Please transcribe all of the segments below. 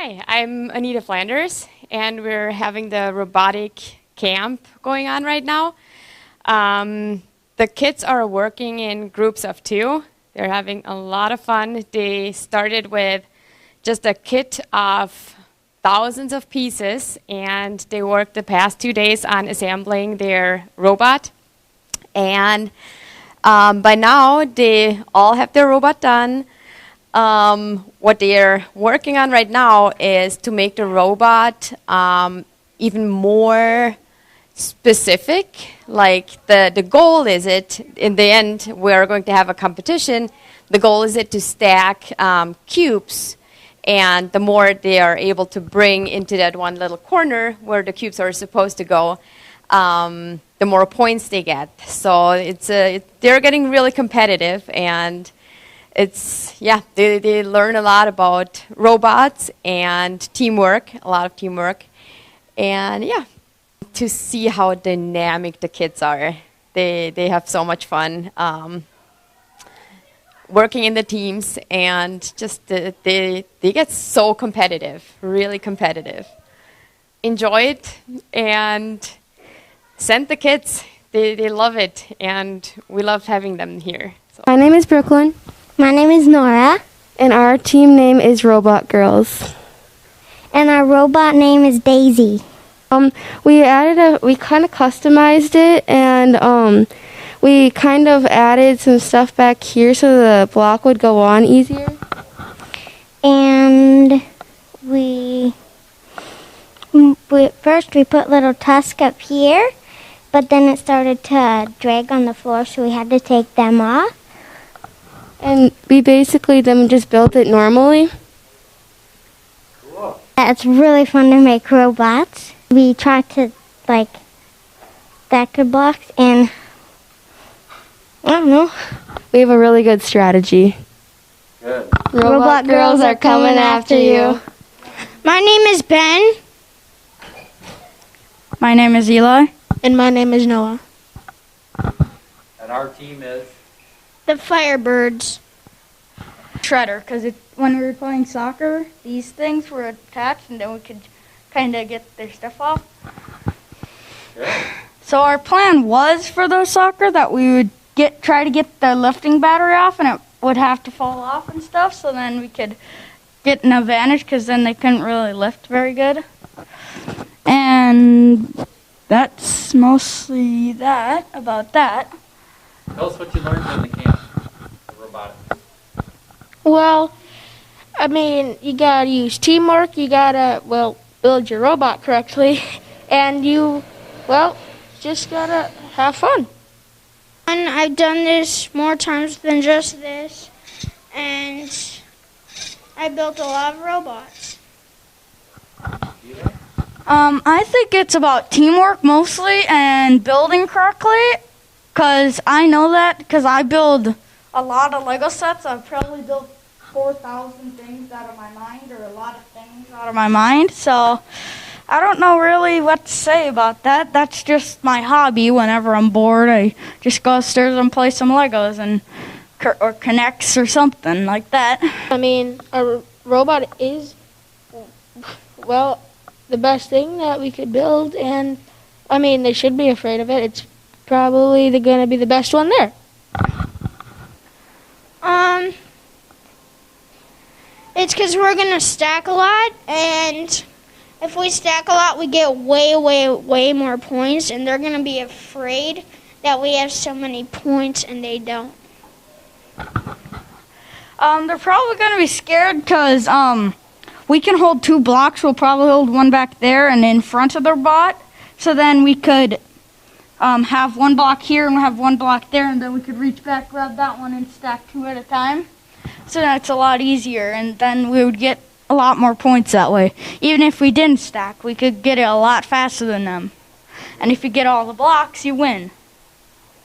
Hi, I'm Anita Flanders, and we're having the robotic camp going on right now. The kids are working in groups of 2. They're having a lot of fun. They started with just a kit of thousands of pieces, and they worked the past 2 days on assembling their robot. And by now, they all have their robot done. What they're working on right now is to make the robot even more specific. Like the goal is in the end, we're going to have a competition. The goal is to stack cubes, and the more they are able to bring into that one little corner where the cubes are supposed to go, the more points they get. So they're getting really competitive, and they learn a lot about robots and teamwork, a lot of teamwork, and to see how dynamic the kids are. They have so much fun working in the teams, and just they get so competitive, really competitive. Enjoy it and send the kids. They love it, and we love having them here. So. My name is Brooklyn. My name is Nora. And our team name is Robot Girls. And our robot name is Daisy. We kind of customized it, and we kind of added some stuff back here so the block would go on easier. And we first put little tusks up here, but then it started to drag on the floor, so we had to take them off. And we basically then just built it normally. Cool. It's really fun to make robots. We tried to stack the blocks, and I don't know. We have a really good strategy. Good. Robot Girls are coming after you. My name is Ben. My name is Eli. And my name is Noah. And our team is? The Firebirds. Shredder, because when we were playing soccer, these things were attached, and then we could kind of get their stuff off. Good. So our plan was for the soccer that we would try to get the lifting battery off, and it would have to fall off and stuff, so then we could get an advantage, because then they couldn't really lift very good. And that's mostly about that. Tell us what you learned in the camp of robotics. Well, I mean, you gotta use teamwork. You gotta, build your robot correctly. And just gotta have fun. And I've done this more times than just this. And I built a lot of robots. I think it's about teamwork mostly and building correctly. Because I know that, because I build a lot of Lego sets. I've probably built 4,000 things out of my mind, or a lot of things out of my mind. So I don't know really what to say about that. That's just my hobby. Whenever I'm bored, I just go upstairs and play some Legos or Connects or something like that. I mean, a robot is, the best thing that we could build. And, I mean, they should be afraid of it. It's probably going to be the best one there. It's because we're going to stack a lot, and if we stack a lot, we get way, way, way more points, and they're going to be afraid that we have so many points and they don't. They're probably going to be scared because we can hold 2 blocks. We'll probably hold one back there and in front of their bot, so then we could have 1 block here and have 1 block there, and then we could reach back, grab that one, and stack 2 at a time. So that's a lot easier, and then we would get a lot more points that way. Even if we didn't stack, we could get it a lot faster than them. And if you get all the blocks, you win.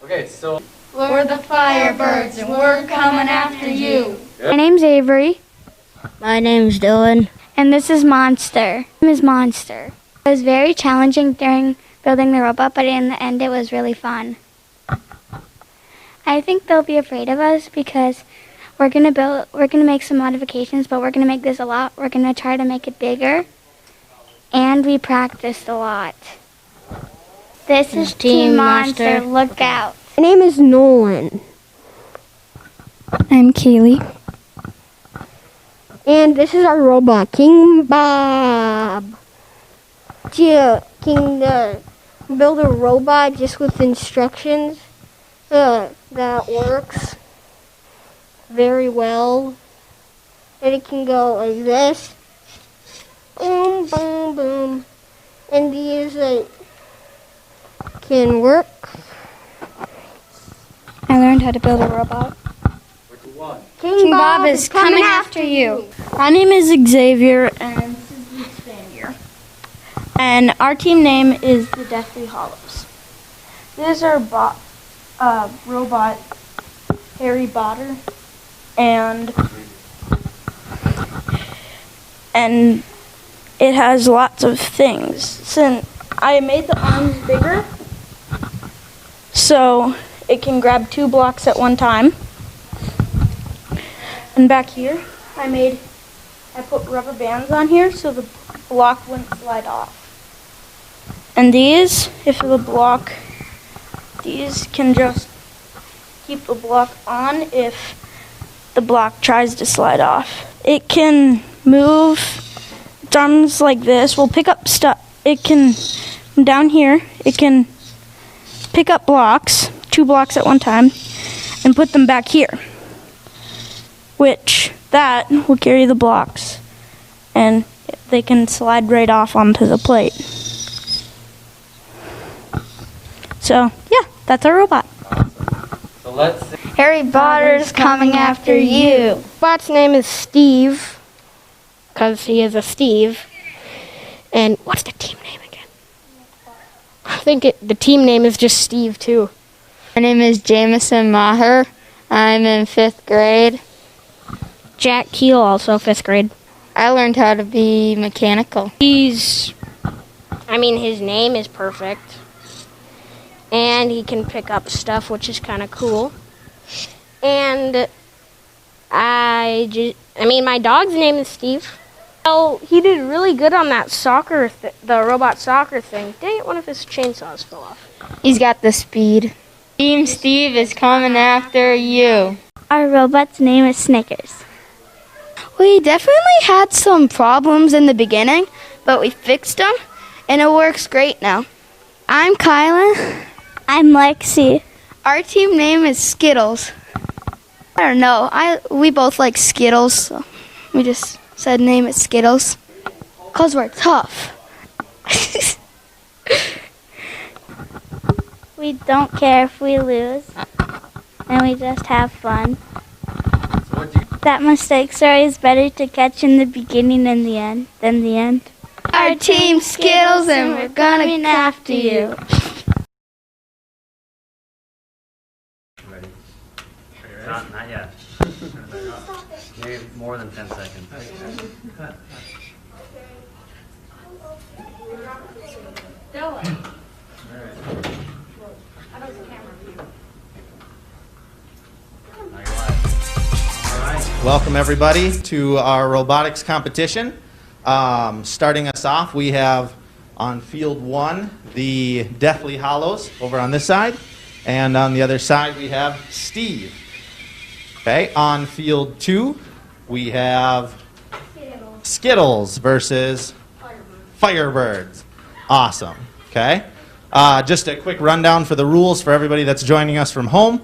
Okay, so we're the Firebirds, and we're coming after you. My name's Avery. My name's Dylan. And this is Monster. My name is Monster. It was very challenging during building the robot, but in the end it was really fun. I think they'll be afraid of us because We're gonna make some modifications, but we're gonna make this a lot. We're gonna try to make it bigger, and we practiced a lot. This is Team Monster. Look out! My name is Nolan. I'm Kaylee. And this is our robot, King Bob. King build a robot just with instructions that works very well. And it can go like this. Boom, boom, boom. And these can work. I learned how to build a robot. King Bob is coming after you. My name is Xavier, and this is the Expandier. And our team name is the Deathly Hollows. This is our robot, Harry Potter, and it has lots of things. Since I made the arms bigger, so it can grab 2 blocks at one time. And back here, I put rubber bands on here so the block wouldn't slide off. And these can just keep the block on if the block tries to slide off. It can move its arms like this. We'll pick up stuff. It can, down here, it can pick up blocks, 2 blocks at one time, and put them back here. Which that will carry the blocks, and they can slide right off onto the plate. So yeah, that's our robot. So let's see. Harry Potter's coming after you. Robot's name is Steve, because he is a Steve. And what's the team name again? I think the team name is just Steve too. My name is Jamison Maher. I'm in 5th grade. Jack Keel, also 5th grade. I learned how to be mechanical. His name is perfect. And he can pick up stuff, which is kind of cool. And my dog's name is Steve. Well, he did really good on that the robot soccer thing. Dang it, one of his chainsaws fell off. He's got the speed. Team Steve is coming after you. Our robot's name is Snickers. We definitely had some problems in the beginning, but we fixed them, and it works great now. I'm Kylan. I'm Lexi. Our team name is Skittles. I don't know. We both like Skittles, so we just said name it Skittles. 'Cause we're tough. We don't care if we lose, and we just have fun. That mistakes are always better to catch in the beginning than the end. Our team Skittles, and we're gonna come after you. Ready? Not yet. Maybe more than 10 seconds. Welcome everybody to our robotics competition. Starting us off, we have on field 1 the Deathly Hollows over on this side, and on the other side we have Steve. Okay, on field 2 we have Skittles versus Firebirds. Awesome. Okay, just a quick rundown for the rules for everybody that's joining us from home.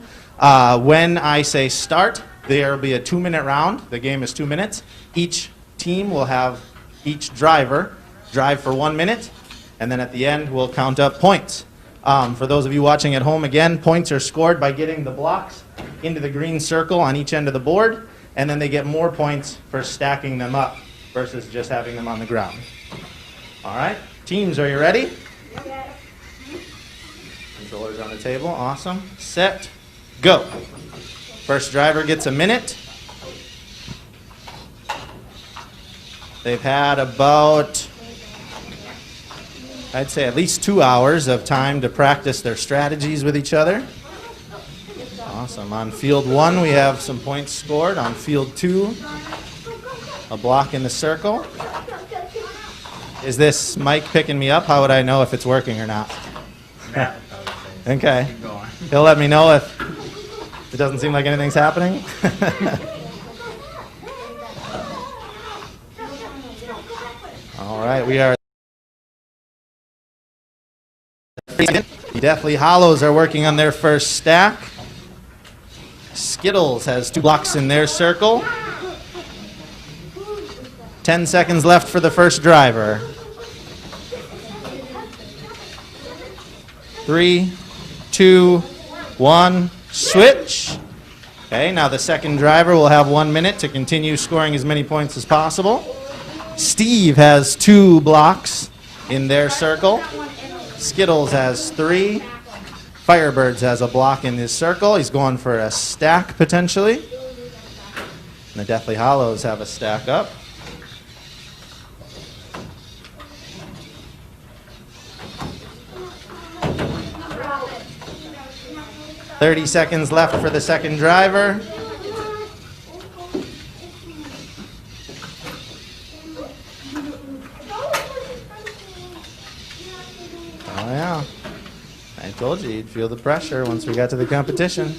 When I say start, there will be a 2-minute round. The game is 2 minutes. Each team will have each driver drive for 1 minute, and then at the end we'll count up points. For those of you watching at home, again, points are scored by getting the blocks into the green circle on each end of the board, and then they get more points for stacking them up versus just having them on the ground. All right, teams, are you ready? Yes. Controllers on the table, awesome. Set, go. First driver gets a minute. They've had about, I'd say at least 2 hours of time to practice their strategies with each other. Awesome. On field 1, we have some points scored. On field 2, a block in the circle. Is this mic picking me up? How would I know if it's working or not? Okay. He'll let me know if it doesn't seem like anything's happening. All right, we are. The Deathly Hollows are working on their first stack. Skittles has 2 blocks in their circle. 10 seconds left for the first driver. 3, 2, 1, switch. Okay, now the second driver will have 1 minute to continue scoring as many points as possible. Steve has 2 blocks in their circle. Skittles has 3. Firebirds has a block in his circle. He's going for a stack potentially. And the Deathly Hollows have a stack up. "30 seconds left for the second driver. Oh yeah, I told you you'd feel the pressure once we got to the competition.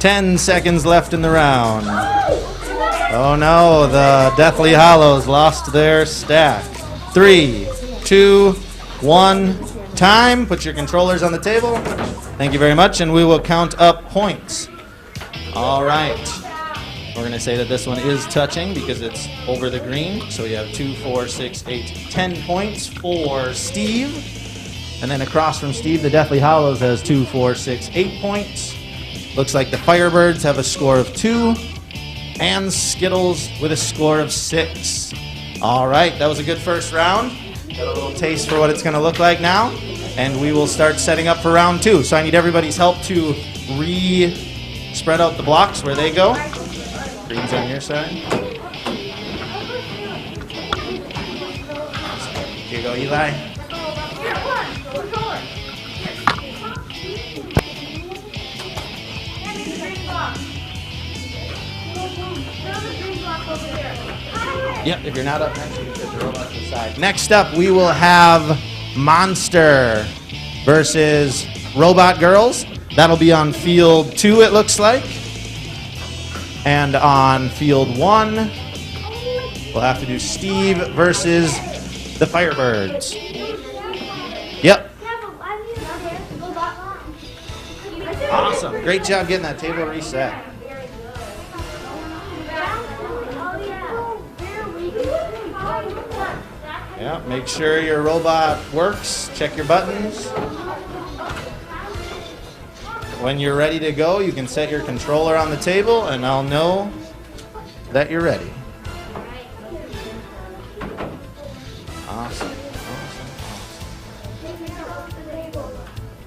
10 seconds left in the round. Oh no, the Deathly Hollows lost their stack. 3, 2, 1, time. Put your controllers on the table. Thank you very much, and we will count up points. All right. We're going to say that this one is touching because it's over the green. So we have 2, 4, 6, 8, 10 points for Steve. And then across from Steve, the Deathly Hollows has 2, 4, 6, 8 points. Looks like the Firebirds have a score of 2. And Skittles with a score of 6. All right, that was a good first round. Got a little taste for what it's going to look like now. And we will start setting up for round 2. So I need everybody's help to spread out the blocks where they go. Green's on your side. Here you go, Eli. Yep, if you're not up next, you can put your robot to the side. Next up, we will have Monster versus Robot Girls. That'll be on field 2, it looks like. And on field 1, we'll have to do Steve versus the Firebirds. Yep. Awesome. Great job getting that table reset. Yeah, make sure your robot works. Check your buttons. When you're ready to go, you can set your controller on the table, and I'll know that you're ready. Awesome.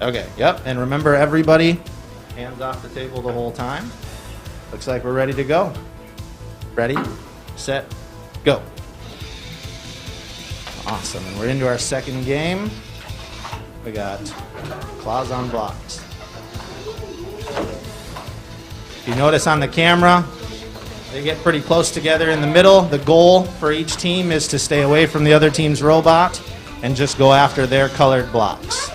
Okay, yep, and remember everybody, hands off the table the whole time. Looks like we're ready to go. Ready, set, go. Awesome, and we're into our second game. We got claws on blocks. If you notice on the camera, they get pretty close together in the middle. The goal for each team is to stay away from the other team's robot and just go after their colored blocks.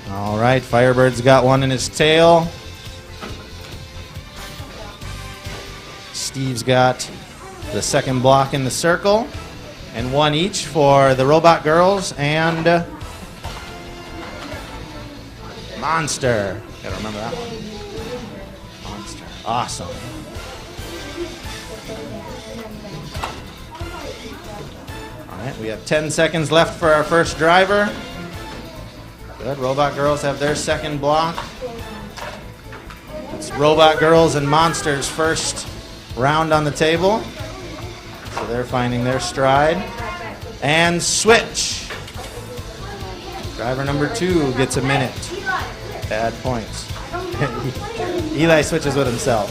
All right, Firebird's got one in his tail. Steve's got the second block in the circle, and one each for the Robot Girls and Monster. Gotta remember that one. Monster. Awesome. All right, we have 10 seconds left for our first driver. Good. Robot Girls have their second block. It's Robot Girls and Monster's first round on the table. So they're finding their stride. And switch. Driver number 2 gets a minute. Bad points. Eli switches with himself.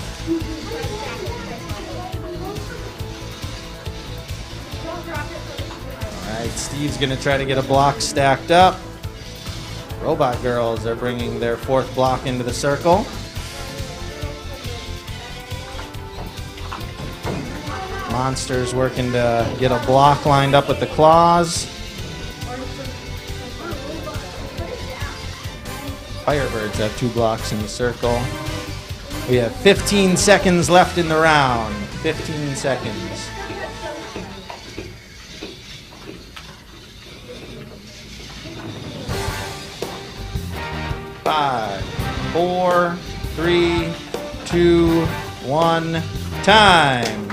All right, Steve Steve's going to try to get a block stacked up. Robot girls are bringing their fourth block into the circle. Monster's working to get a block lined up with the claws. Firebirds have 2 blocks in the circle. We have 15 seconds left in the round. 15 seconds. 5, 4, 3, 2, 1, time.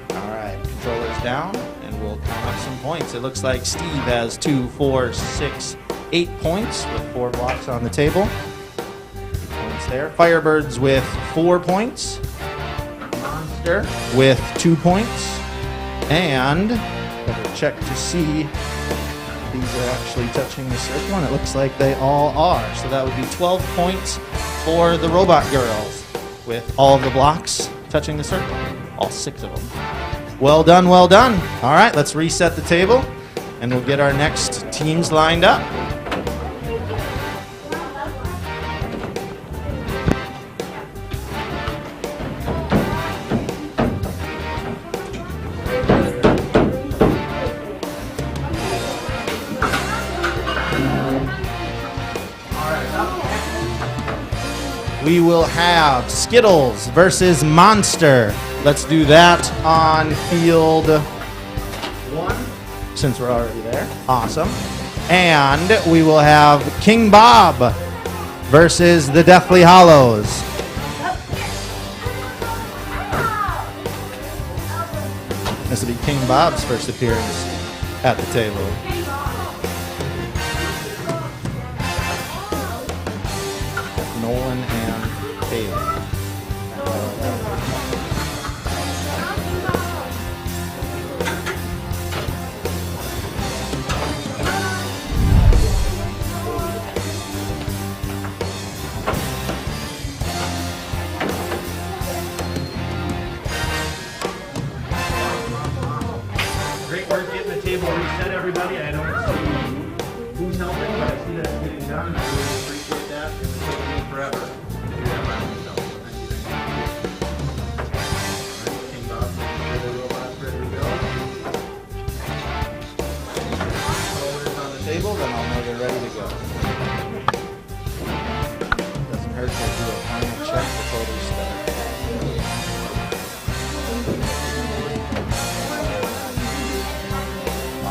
All right, controller's down, and we'll count up some points. It looks like Steve has 2, 4, 6, 8 points with 4 blocks on the table. Points there. Firebirds with 4 points. Monster with 2 points. And better check to see if these are actually touching the circle, and it looks like they all are. So that would be 12 points for the robot girls with all of the blocks touching the circle. All 6 of them. Well done, well done. All right, let's reset the table, and we'll get our next teams lined up. We will have Skittles versus Monster. Let's do that on field 1, since we're already there. Awesome. And we will have King Bob versus the Deathly Hollows. This will be King Bob's first appearance at the table. Nolan and Bailey. Great work getting the table reset, everybody. I don't see who's helping, but I see that it's getting done, and I really appreciate that. It's taken me forever to do that by myself. So thank you, King Bob, the robots ready to go. Controllers on the table, then I'll know they're ready to go. Doesn't hurt to do a final check before we start.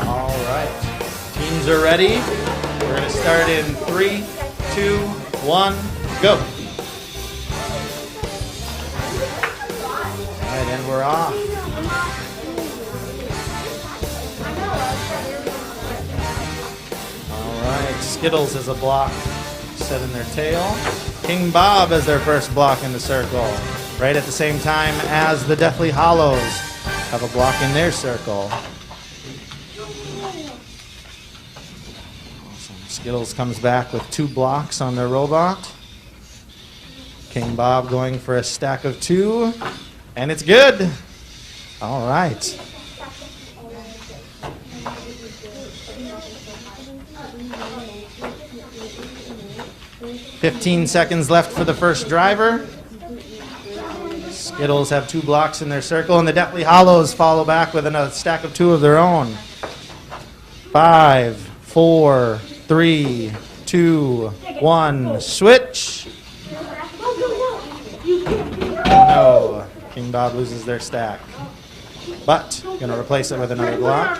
All right, teams are ready. We're going to start in 3, 2, 1, go. All right, and we're off. All right, Skittles has a block set in their tail. King Bob has their first block in the circle, right at the same time as the Deathly Hollows have a block in their circle. Skittles comes back with 2 blocks on their robot. King Bob going for a stack of 2, and it's good. All right. "15 seconds left for the first driver. Skittles have 2 blocks in their circle, and the Deathly Hollows follow back with another stack of 2 of their own. 5, 4, 3, 2, 1, switch. Oh no, King Bob loses their stack. But, gonna replace it with another block.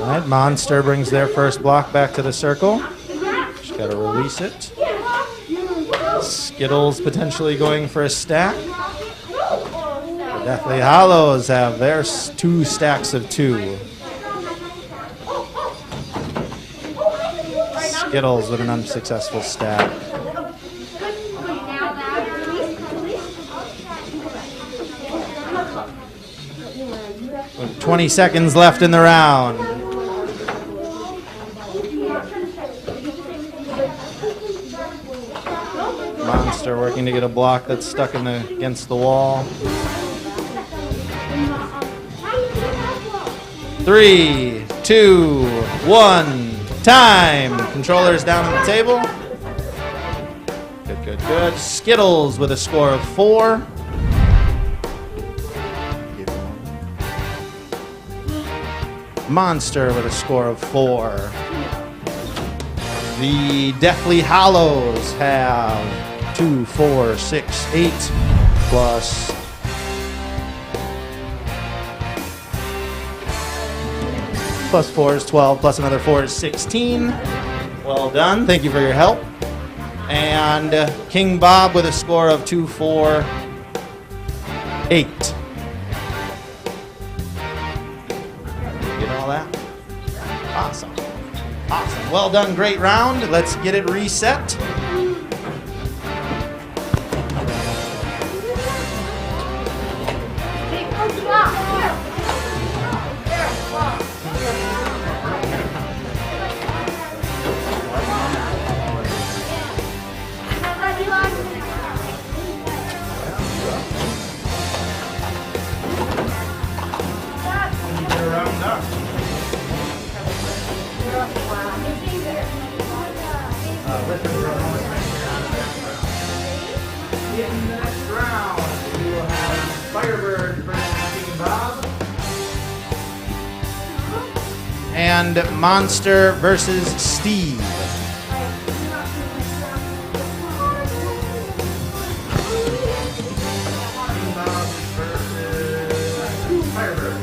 Alright, Monster brings their first block back to the circle. Just gotta release it. Skittles potentially going for a stack. The Deathly Hollows have their 2 stacks of 2. Skittles with an unsuccessful stack. 20 seconds left in the round. Monster working to get a block that's stuck against the wall. 3, 2, 1, time. Controllers down on the table. Good, good, good. Skittles with a score of 4. Monster with a score of 4. The Deathly Hollows have 2, 4, 6, 8 plus plus 4 is 12, plus another 4 is 16. Well done. Thank you for your help. And King Bob with a score of 2, 4, 8. Get all that? Awesome. Awesome. Well done. Great round. Let's get it reset. In the next round, we will have Firebird versus King Bob and Monster versus Steve. King Bob versus Firebird.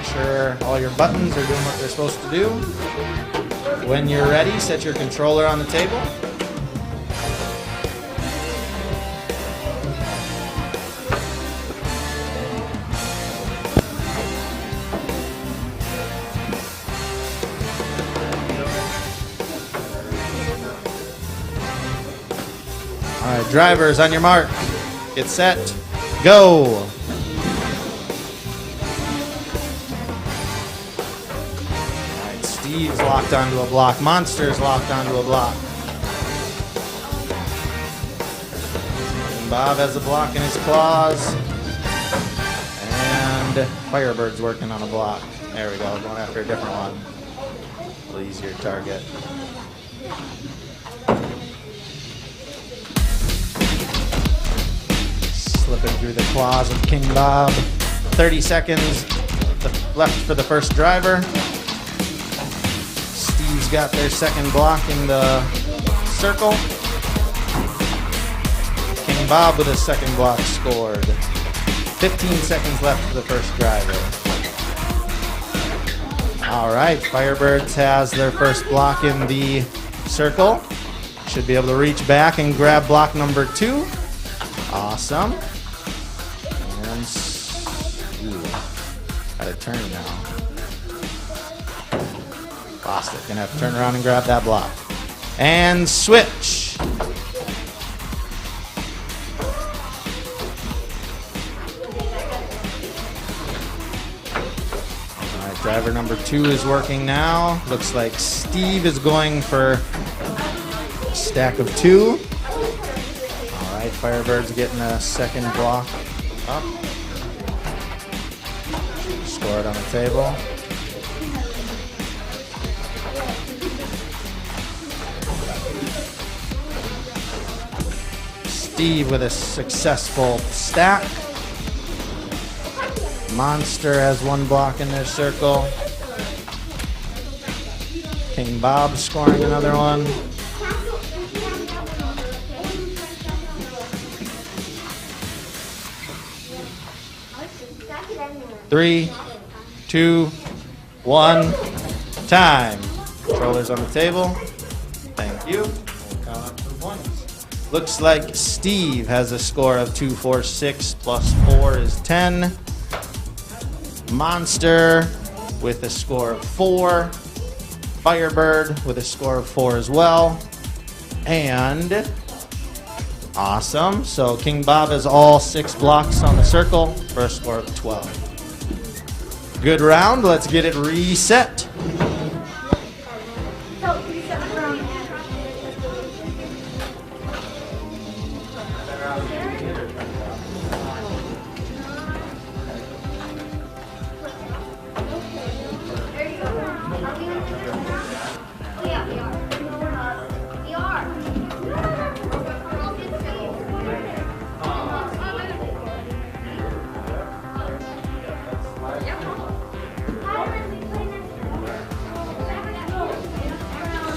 Sure all your buttons are doing what they're supposed to do. When you're ready, set your controller on the table. All right, drivers, on your mark, get set, go. Steve's locked onto a block. Monster's locked onto a block. And Bob has a block in his claws. And Firebird's working on a block. There we go, going after a different one. A little easier target. Slipping through the claws of King Bob. 30 seconds left for the first driver. Steve's got their second block in the circle. King Bob with his second block scored. 15 seconds left for the first driver. All right, Firebirds has their first block in the circle. Should be able to reach back and grab block number 2. Awesome. And got a turn now. Lost it. Gonna have to turn around and grab that block. And switch. All right, driver number 2 is working now. Looks like Steve is going for a stack of 2. All right, Firebird's getting a second block up. Score it on the table. Steve with a successful stack. Monster has 1 block in their circle. King Bob scoring another one. Three, 2, 1, time. Controllers on the table. Thank you. We'll count up some points. Looks like Steve has a score of 2, 4, 6 plus 4 is 10. Monster with a score of 4. Firebird with a score of 4 as well. And Awesome. So King Bob has all 6 blocks on the circle for a score of 12. Good round. Let's get it reset.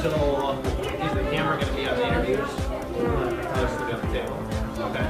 So, is the camera going to be on the interviews? Or is it going to be on the table? Okay.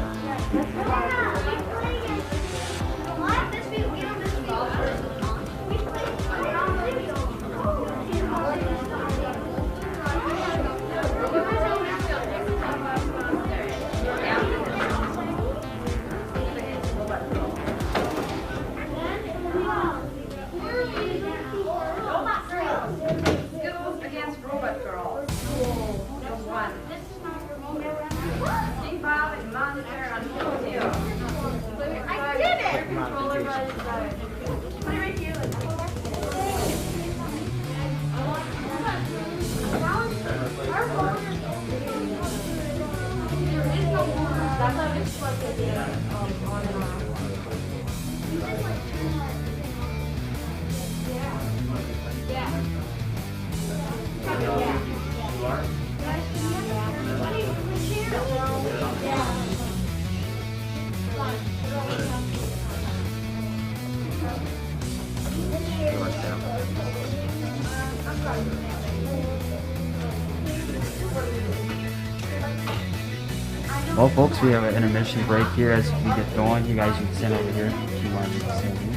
Well, folks, we have an intermission break here as we get going. You guys can stand over here if you want to do the same thing.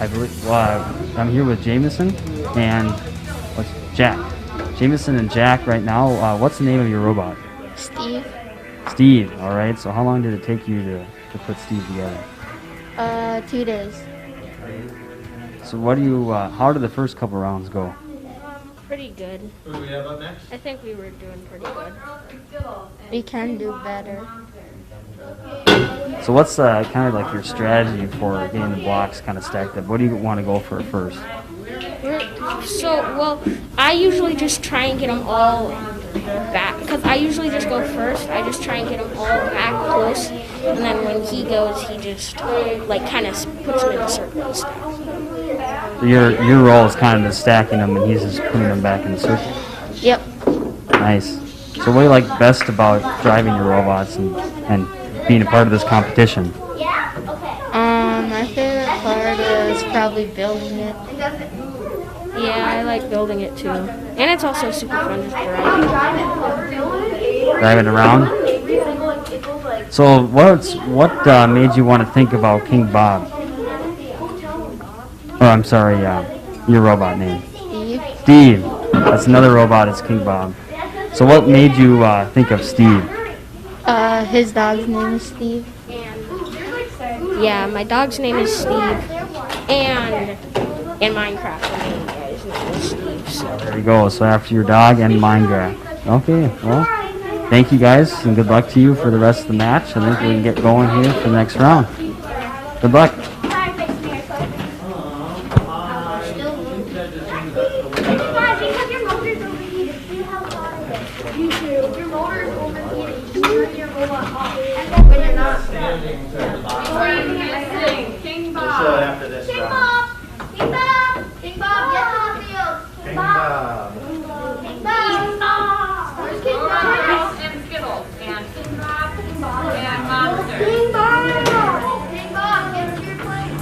I believe I'm here with Jameson and what's Jack. Jameson and Jack right now. What's the name of your robot? Steve. Steve. All right. So how long did it take you to put Steve together? 2 days. So what do you? How did the first couple rounds go? Pretty good. Who do we have up next? I think we were doing pretty good. We can do better. So what's kind of like your strategy for getting the blocks kind of stacked up? What do you want to go for first? I usually just try and get them all back, because I usually just go first. I just try and get them all back close, and then when he goes, he just like kind of puts them in a circle and stuff. Your role is kind of just stacking them, and he's just putting them back in the circle. Yep. Nice. So what do you like best about driving your robots and being a part of this competition? My favorite part is probably building it. Yeah, I like building it too, and it's also super fun just Driving around? So what made you want to think about King Bob? Oh, I'm sorry, your robot name. Steve. Steve. That's another robot, it's King Bob. So what made you think of Steve? His dog's name is Steve. Yeah, my dog's name is Steve, and in Minecraft, the main guy's name is Steve. So. There you go. So after your dog and Minecraft. Okay, well, thank you guys, and good luck to you for the rest of the match. I think we can get going here for the next round. Good luck. After this round. King Bob! King Bob, get to the field! King Bob. King Bob! Where's King Bob? And Skittles and King Bob and Monster. King Bob! King Bob, get to your place!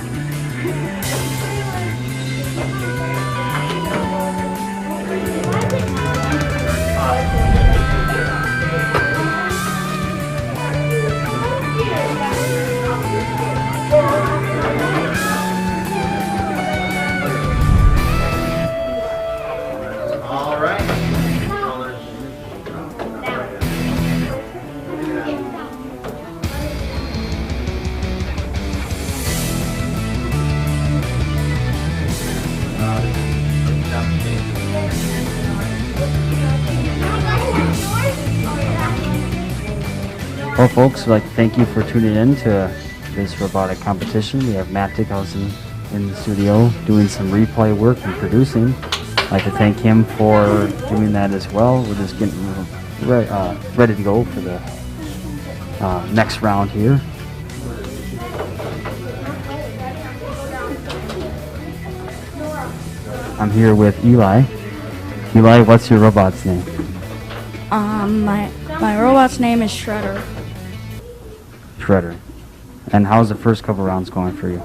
All right. Well, folks, we'd like to thank you for tuning in to this robotic competition. We have Matt Dickhausen in the studio doing some replay work and producing. I'd like to thank him for doing that as well. We're just getting ready to go for the next round here. I'm here with Eli. Eli, what's your robot's name? My robot's name is Shredder. Shredder. And how's the first couple rounds going for you?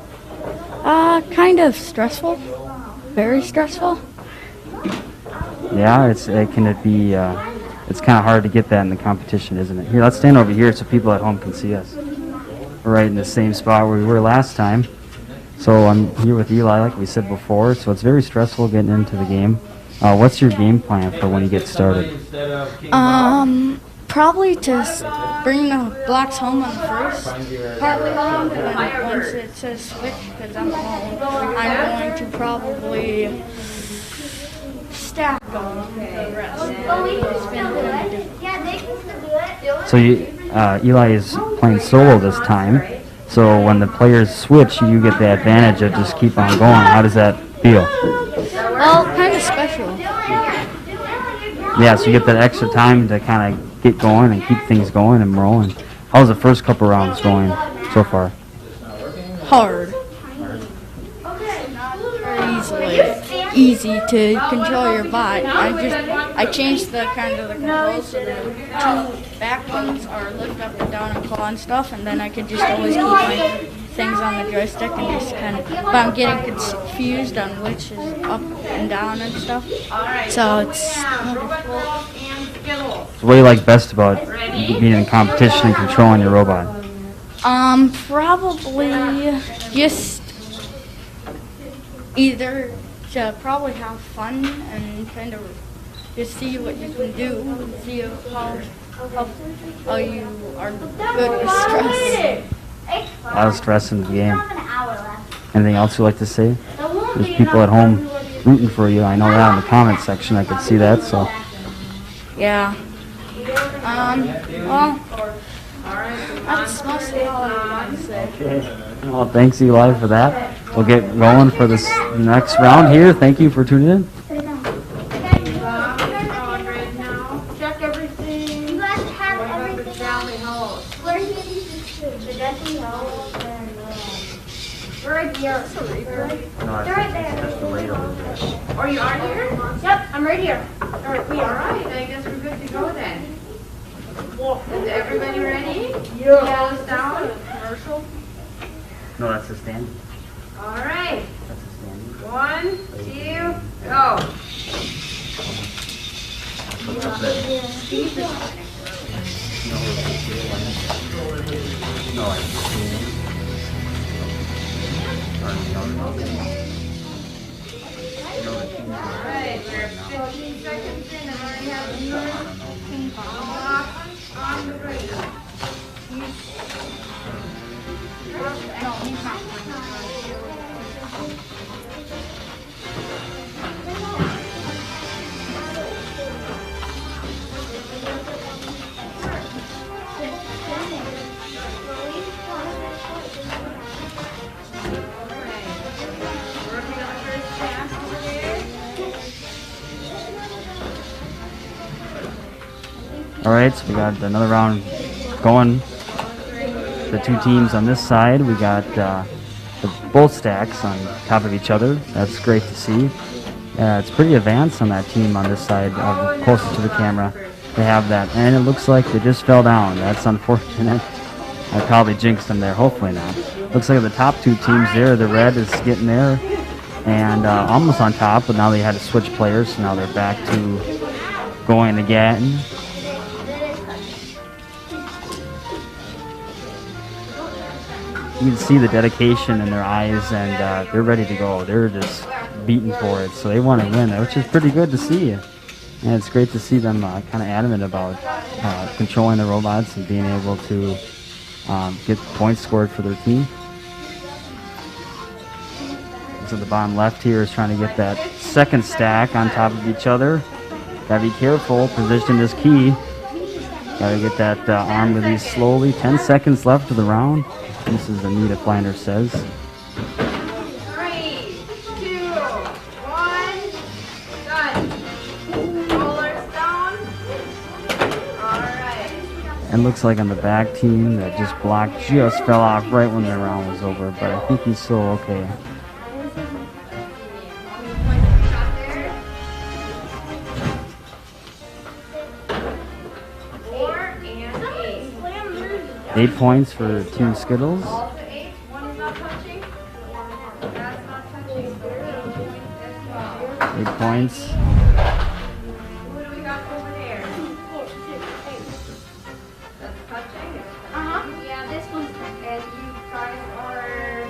Kind of stressful. Very stressful. Yeah, it's kind of hard to get that in the competition, isn't it? Here, let's stand over here so people at home can see us. We're right in the same spot where we were last time. So I'm here with Eli, like we said before, so it's very stressful getting into the game. What's your game plan for when you get started? Probably to bring the blocks home on the first partly round, and once it says switch, because I'm home, I'm going to probably stack them the rest. So Eli is playing solo this time, so when the players switch, you get the advantage of just keep on going. How does that feel? Well, kind of special. Yeah, so you get that extra time to kind of get going and keep things going and rolling. How's the first couple rounds going so far? Hard. Easy to control your bot. I changed the kind of the controls so the two back ones are lift up and down and claw and stuff, and then I could just always keep my things on the joystick and just kind of, but I'm getting confused on which is up and down and stuff. So it's. So what do you like best about being in competition and controlling your robot? Probably just either to probably have fun and kind of just see what you can do, see how you are good with stress. A lot of stress in the game. Anything else you'd like to say? There's people at home rooting for you. I know that in the comment section. I could see that. So. Yeah. Well, that's mostly all I want to say. Okay. Well, thanks, Eli, for that. We'll get going for this next round here. Thank you for tuning in. Check everything. You guys have everything. The Deathly Hallows. Where's the pieces too? The Deathly Hallows and right here. They're right there. Are you on here? Yep, I'm right here. All right, I guess we're good to go then. Is everybody ready? Yeah. Close down. Commercial. No, that's the stand. All right. That's the stand. 1, 2, go. All right, we're 15 seconds in and already have the ping pong on the radar. All right, so we got another round going. The two teams on this side, we got both stacks on top of each other. That's great to see. It's pretty advanced on that team on this side, closest to the camera. They have that, and it looks like they just fell down. That's unfortunate. I probably jinxed them there. Hopefully not. Looks like the top two teams there, the red is getting there and almost on top, but now they had to switch players, so now they're back to going again. You can see the dedication in their eyes, and they're ready to go. They're just beating for it, so they want to win, which is pretty good to see. And it's great to see them kind of adamant about controlling the robots and being able to get points scored for their team. So the bottom left here is trying to get that second stack on top of each other. Gotta be careful. Position is key. Gotta get that arm released slowly. 10 seconds left of the round. This is Anita Flanders says. 3, 2, 1, done. Rollers down. Alright. And looks like on the back team that just blocked just fell off right when the round was over, but I think he's still okay. And 8 points for Team Skittles. all the 8. One is not touching. That's not touching. So 8 points as well. 8 points. Who do we got over there? That's touching. Yeah, this one's And you guys are.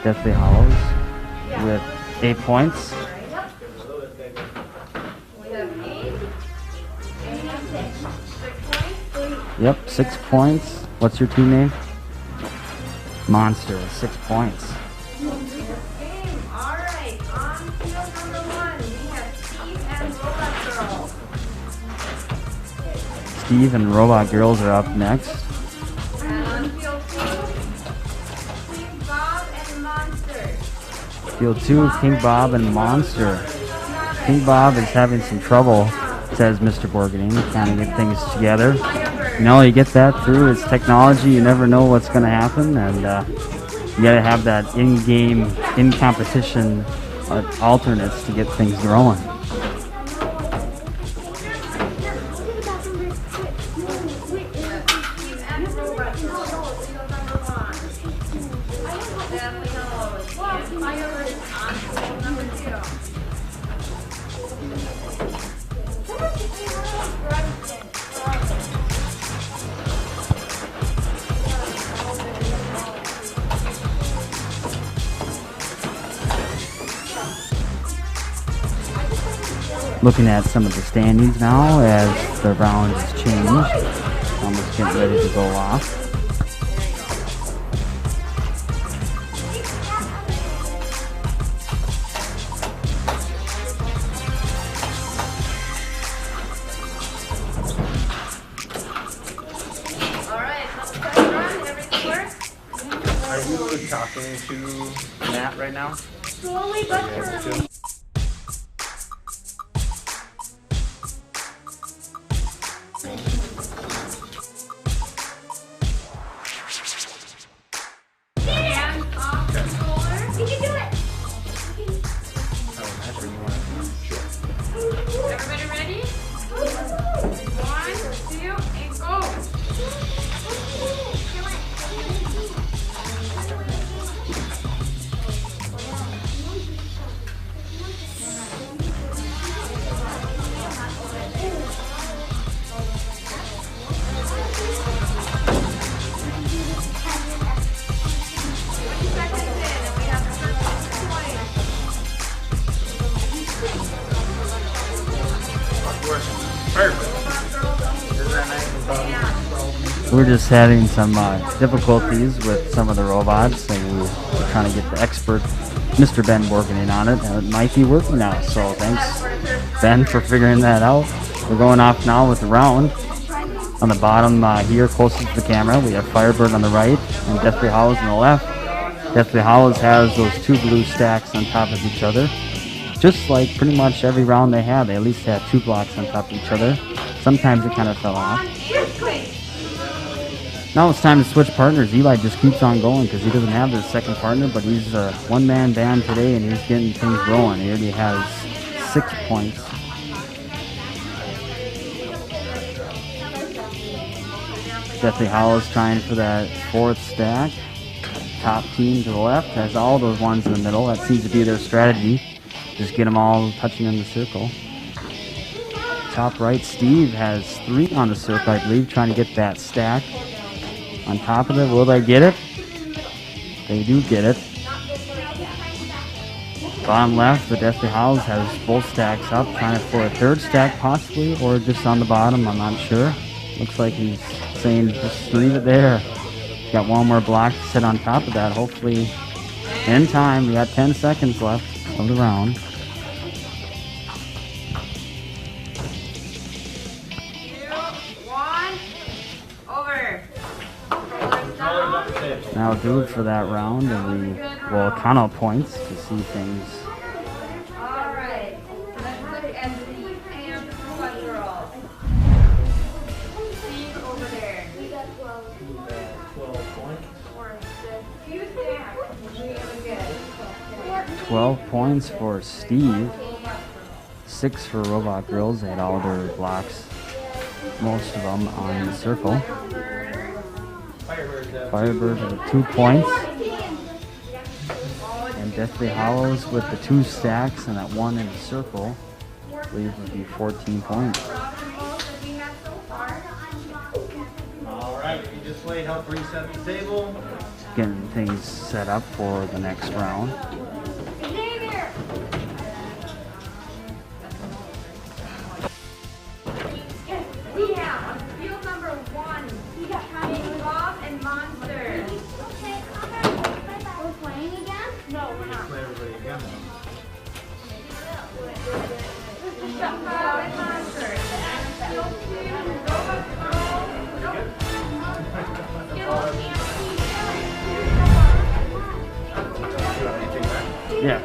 Deathly Hollows with 8 points. We have 8. And 6 points. Yep, 6 points. What's your team name? Monster, 6 points. Game. Alright. On field number 1, we have Steve and Robot Girl. Steve and Robot Girls are up next. And on field 2, King Bob and Monster. Field 2, King Bob and Monster. King Bob is having some trouble, says Mr. Borgening, trying to get things together. You know, you get that through. It's technology. You never know what's going to happen, and you got to have that in-game, in-competition alternates to get things going. Steve and Robot Girl. Field number 1. Definitely Hollows. And Fireworks on field number 2. Looking at some of the standings now as the round has changed. Almost getting ready to go off. Alright, so the first run, everything works? Are you talking to Matt right now? Slowly but surely. Hands off the shoulder. You can do it. Oh, that's where you want to. Everybody ready? 1, 2, and go. We're just having some difficulties with some of the robots, and we're trying to get the expert, Mr. Ben, working in on it, and it might be working now. So thanks, Ben, for figuring that out. We're going off now with the round. On the bottom here, closest to the camera, we have Firebird on the right and Deathly Hollows on the left. Deathly Hollows has those 2 blue stacks on top of each other. Just like pretty much every round they had, they at least had 2 blocks on top of each other. Sometimes it kind of fell off. Now it's time to switch partners. Eli just keeps on going because he doesn't have his second partner, but he's a one-man band today, and he's getting things rolling. He already has 6 points. Deathly Hollows trying for that 4th stack. Top team to the left has all those ones in the middle. That seems to be their strategy. Just get them all touching in the circle. Top right, Steve has 3 on the circle, I believe, trying to get that stack. On top of it, will they get it? They do get it. Bottom left, the Deathly Hollows has both stacks up, trying for a 3rd stack possibly, or just on the bottom, I'm not sure. Looks like he's saying just leave it there. Got one more block to sit on top of that, hopefully in time. We got 10 seconds left of the round. That'll do it for that round, and we will count out points to see things. All right. Let's look at Steve and Robot Girl. Steve over there. We got 12. 12 points. Few stacks. Really good. 12 points for Steve. 6 for Robot Girls. They had all their blocks, most of them on the circle. Firebird with 2 points. And Deathly Hollows with the 2 stacks and that 1 in the circle, I believe would be 14 points. All right, you just wait, help reset the table. Getting things set up for the next round. We have on field number 1, King Bob and Monster. We're playing again? No, we're not. Play everybody again. King Bob and Monster. Field 2, Robot Girl. Skittles and Steve. Yeah.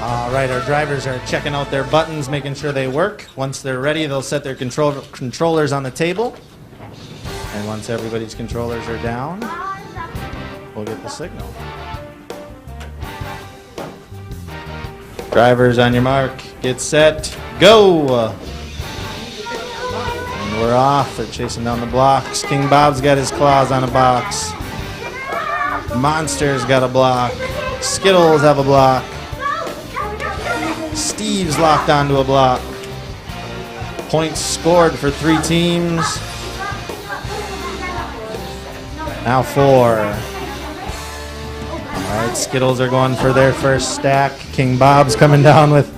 All right, our drivers are checking out their buttons, making sure they work. Once they're ready, they'll set their controllers on the table. And once everybody's controllers are down, we'll get the signal. Drivers on your mark, get set, go! And we're off. They're chasing down the blocks. King Bob's got his claws on a box. Monster's got a block. Skittles have a block. Steve's locked onto a block. Points scored for 3 teams. Now 4. All right, Skittles are going for their first stack. King Bob's coming down with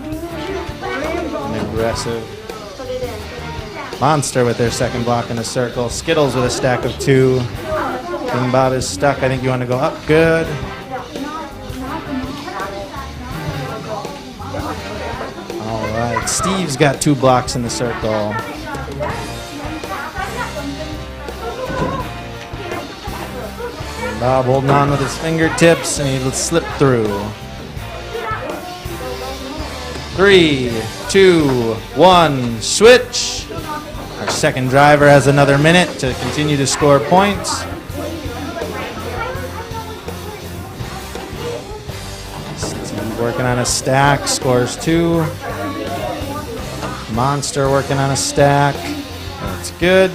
an aggressive. Monster with their second block in a circle. Skittles with a stack of 2. King Bob is stuck. I think you want to go up. Good. All right, Steve's got 2 blocks in the circle. Bob holding on with his fingertips, and he'll slip through. 3, 2, 1, switch. Our second driver has another minute to continue to score points. Steve working on a stack, scores 2. Monster working on a stack. That's good.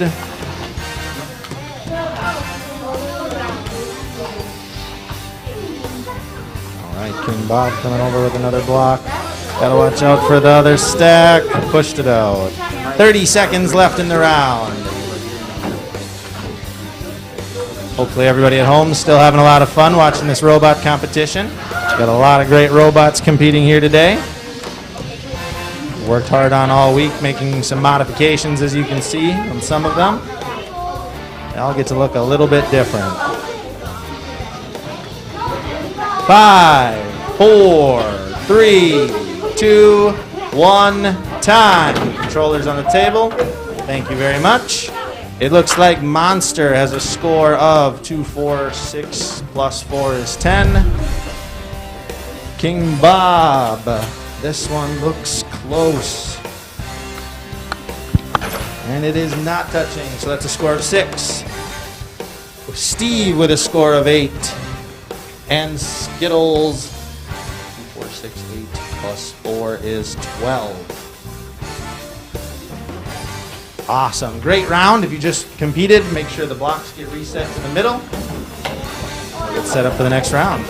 King Bob coming over with another block. Gotta watch out for the other stack. Pushed it out. 30 seconds left in the round. Hopefully everybody at home is still having a lot of fun watching this robot competition. Got a lot of great robots competing here today. Worked hard on all week, making some modifications, as you can see, on some of them. They all get to look a little bit different. 5, 4, 3, 2, 1, time. Controllers on the table. Thank you very much. It looks like Monster has a score of 2, 4, 6 plus 4 is 10. King Bob. This one looks close. And it is not touching, so that's a score of 6. Steve with a score of 8. And Skittles, 4, 6, 8 plus 4 is 12. Awesome. Great round. If you just competed, make sure the blocks get reset to the middle. We'll get set up for the next round.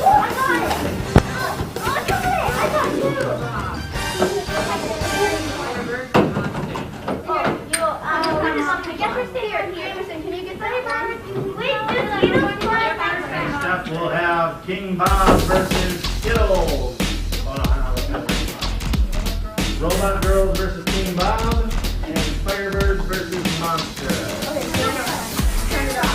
Next up, we'll have King Bob versus Skittles. Robot Girls versus King Bob. And Firebirds versus Monster. Turn it off.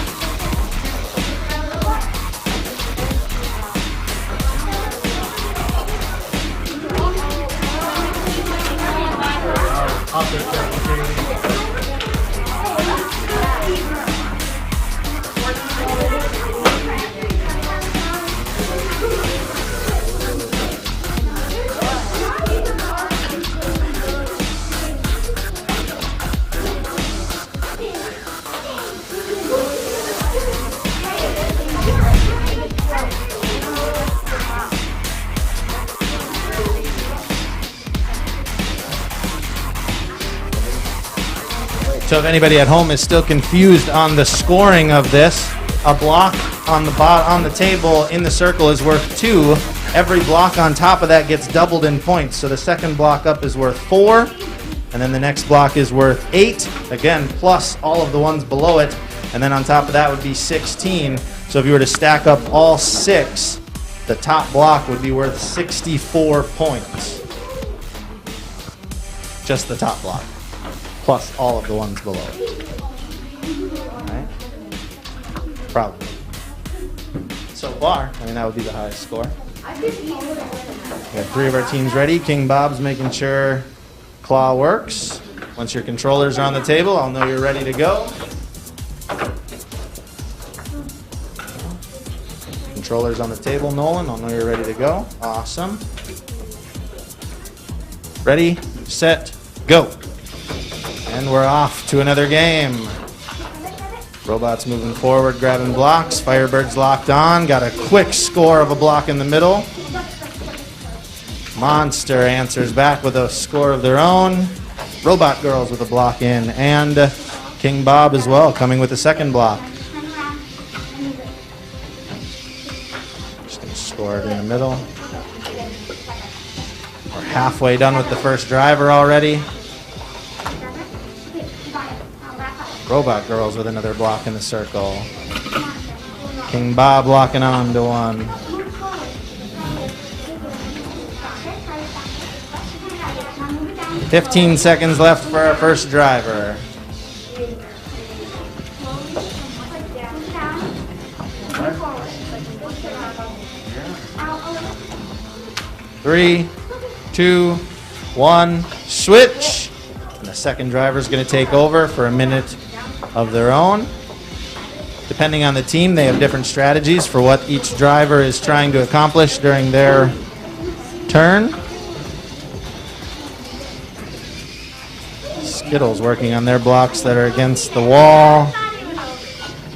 So if anybody at home is still confused on the scoring of this, a block on the table in the circle is worth 2. Every block on top of that gets doubled in points. So the second block up is worth 4, and then the next block is worth 8, again, plus all of the ones below it, and then on top of that would be 16. So if you were to stack up all 6, the top block would be worth 64 points. Just the top block, plus all of the ones below it. All right? Probably. So far, I mean, that would be the highest score. We got 3 of our teams ready. King Bob's making sure claw works. Once your controllers are on the table, I'll know you're ready to go. Controllers on the table, Nolan. I'll know you're ready to go. Awesome. Ready, set, go. And we're off to another game. Robots moving forward, grabbing blocks. Firebirds locked on. Got a quick score of a block in the middle. Monster answers back with a score of their own. Robot Girls with a block in. And King Bob as well, coming with a second block. Just going to score it in the middle. We're halfway done with the first driver already. Robot Girls with another block in the circle. King Bob locking on to one. "15 seconds left for our first driver. Three, 2, 1, switch. And the second driver is going to take over for a minute of their own. Depending on the team, they have different strategies for what each driver is trying to accomplish during their turn. Skittles working on their blocks that are against the wall.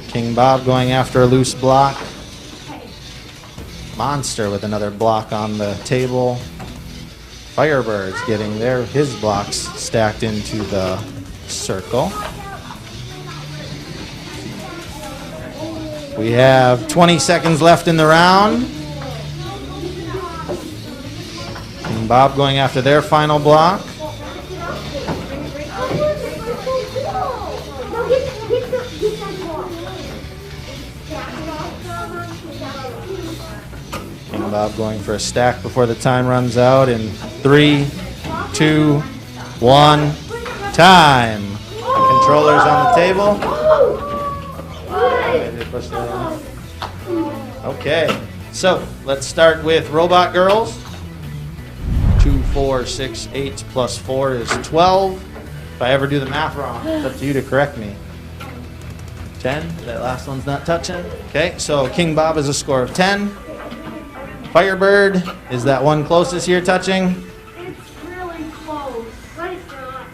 King Bob going after a loose block. Monster with another block on the table. Firebirds getting his blocks stacked into the circle. We have 20 seconds left in the round. And Bob going after their final block. And Bob going for a stack before the time runs out in 3, 2, 1, time. Controllers on the table. Okay, so let's start with Robot Girls. 2, 4, 6, 8 plus 4 is 12. If I ever do the math wrong, it's up to you to correct me. 10, that last one's not touching. Okay, so King Bob has a score of 10. Firebird, is that one closest here touching? It's really close, but it's not.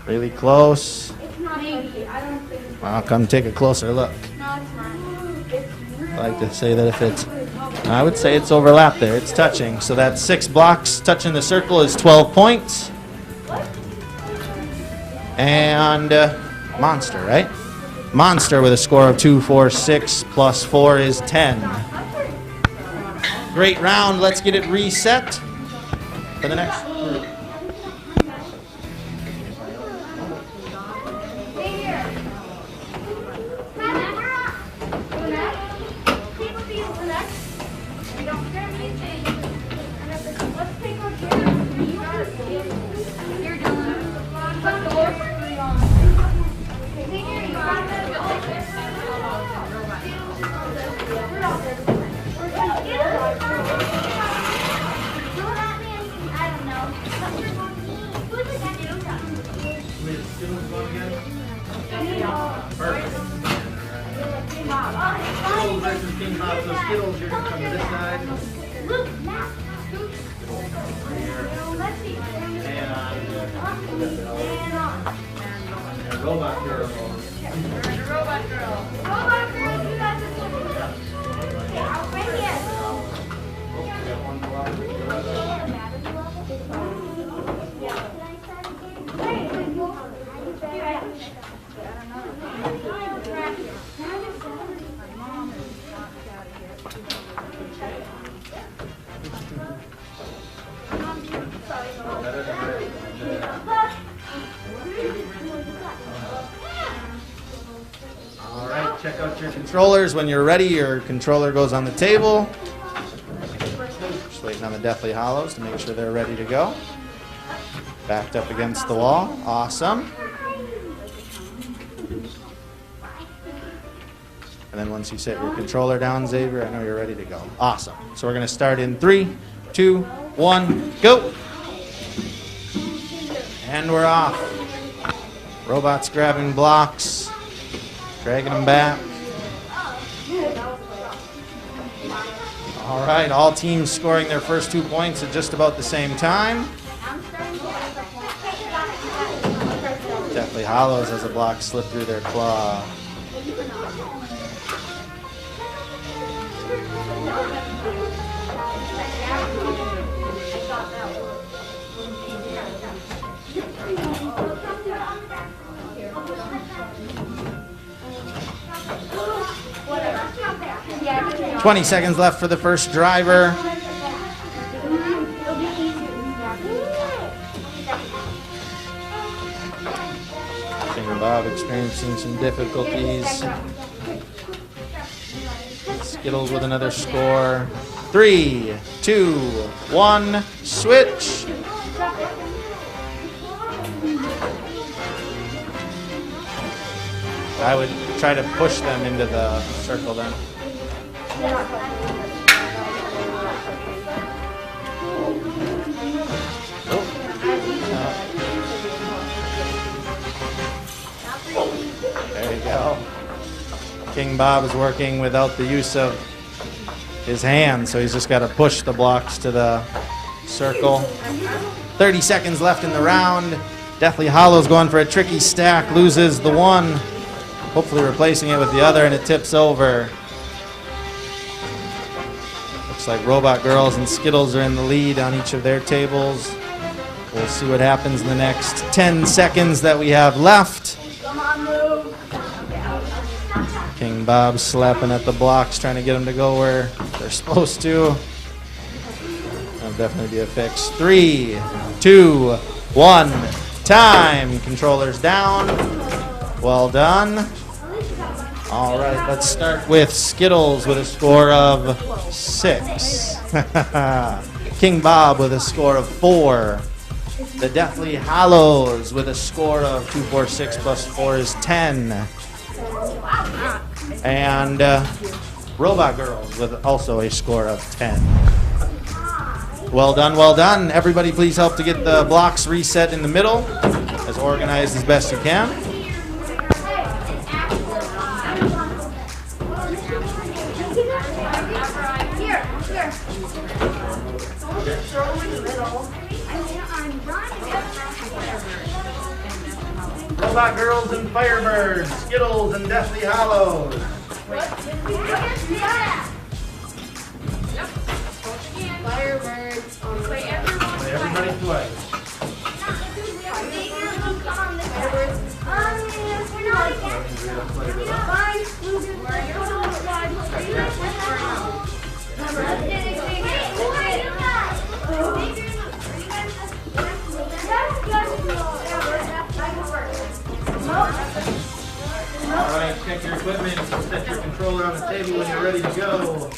Really close. It's not. Maybe. I don't think. I'll come take a closer look. No, it's not. I like to say that if it's, I would say it's overlapped there. It's touching. So that's 6 blocks touching the circle is 12 points. And Monster, right? Monster with a score of 2, 4, 6 plus 4 is 10. Great round. Let's get it reset for the next group. Skittles, you're going to come to this side. And Robot Girl. Robot Girl. Robot Girl, you got this one. Right here. All right, check out your controllers. When you're ready, your controller goes on the table. Just waiting on the Deathly Hollows to make sure they're ready to go. Backed up against the wall. Awesome. And then once you set your controller down, Xavier, I know you're ready to go. Awesome. So we're going to start in 3, 2, 1, go. And we're off. Robots grabbing blocks, dragging them back. All right, all teams scoring their first 2 points at just about the same time. Deathly Hollows as a block slip through their claw. 20 seconds left for the first driver. Finger Bob experiencing some difficulties. Skittles with another score. 3, 2, 1, switch. I would try to push them into the circle then. There you go. King Bob is working without the use of his hands, so he's just got to push the blocks to the circle. 30 seconds left in the round. Deathly Hollow's going for a tricky stack, loses the one, hopefully replacing it with the other, and it tips over. Looks like Robot Girls and Skittles are in the lead on each of their tables. We'll see what happens in the next 10 seconds that we have left. King Bob slapping at the blocks, trying to get them to go where they're supposed to. That'll definitely be a fix. 3, 2, 1, time. Controllers down. Well done. All right, let's start with Skittles with a score of 6. King Bob with a score of 4. The Deathly Hollows with a score of 2, 4, 6 plus 4 is 10. And Robot Girls with also a score of 10. Well done, well done. Everybody please help to get the blocks reset in the middle, as organized as best you can. Robot Girls and Firebirds, Skittles and Deathly Hollows. Firebirds. Play everyone. Play everybody twice. Alright, check your equipment, set your controller on the table when you're ready to go.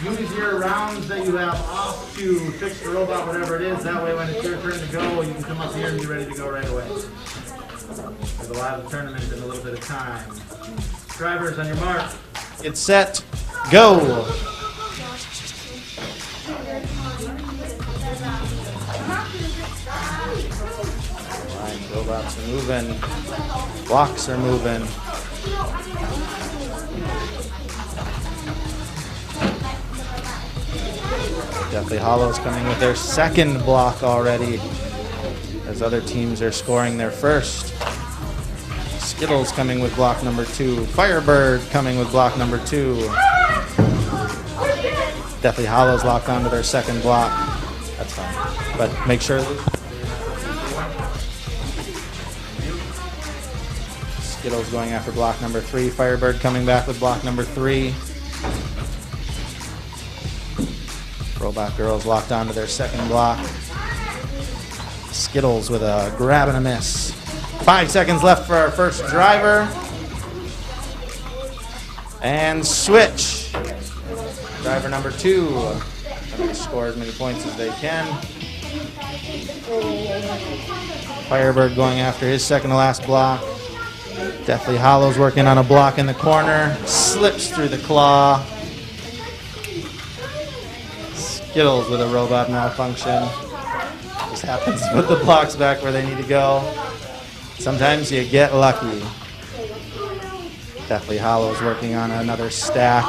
Use your rounds that you have off to fix the robot, whatever it is. That way when it's your turn to go, you can come up here and be ready to go right away. There's a lot of tournament in a little bit of time. Drivers, on your mark. Get set, go! Alright, robots are moving. Blocks are moving. Deathly Hollows coming with their second block already, as other teams are scoring their first. Skittles coming with block number 2. Firebird coming with block number 2. Deathly Hollows locked onto their second block. That's fine. But make sure. Skittles going after block number 3. Firebird coming back with block number 3. Robot Girls locked onto their second block. Skittles with a grab and a miss. 5 seconds left for our first driver. And switch. Driver number 2. Trying to score as many points as they can. Firebird going after his second to last block. Deathly Hollows working on a block in the corner. Slips through the claw. Skittles with a robot malfunction. Just happens to put the blocks back where they need to go. Sometimes you get lucky. Deathly Hollows working on another stack.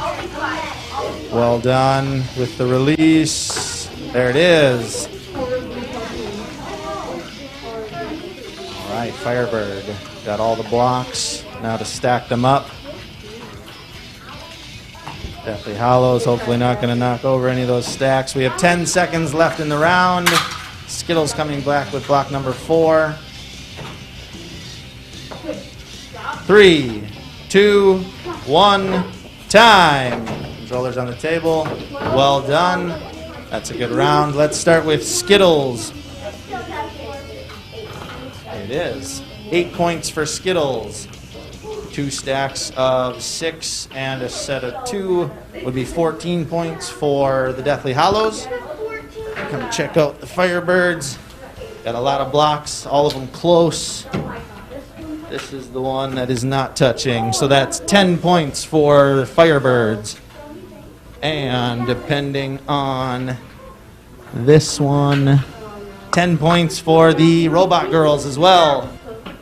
Well done with the release. There it is. All right, Firebird got all the blocks. Now to stack them up. Deathly Hollows hopefully not going to knock over any of those stacks. We have 10 seconds left in the round. Skittles coming back with block number 4. 3, 2, 1, time. Controllers on the table. Well done. That's a good round. Let's start with Skittles. There it is. 8 points for Skittles. 2 stacks of 6 and a set of 2 would be 14 points for the Deathly Hollows. Come check out the Firebirds. Got a lot of blocks, all of them close. This is the one that is not touching, so that's 10 points for the Firebirds. And depending on this one, 10 points for the Robot Girls as well.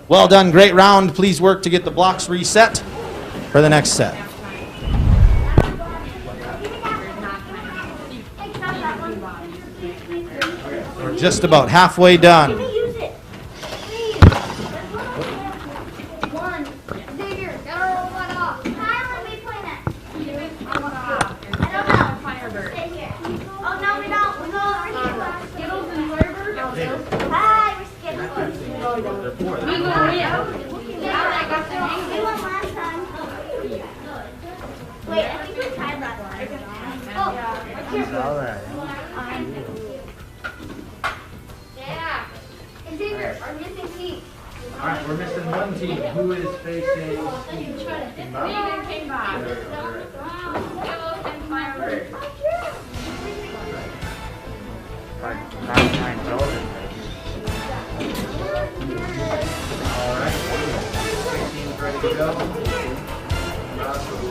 Well done, great round. Please work to get the blocks reset for the next set. We're just about halfway done. All right, we're missing one team. Who is facing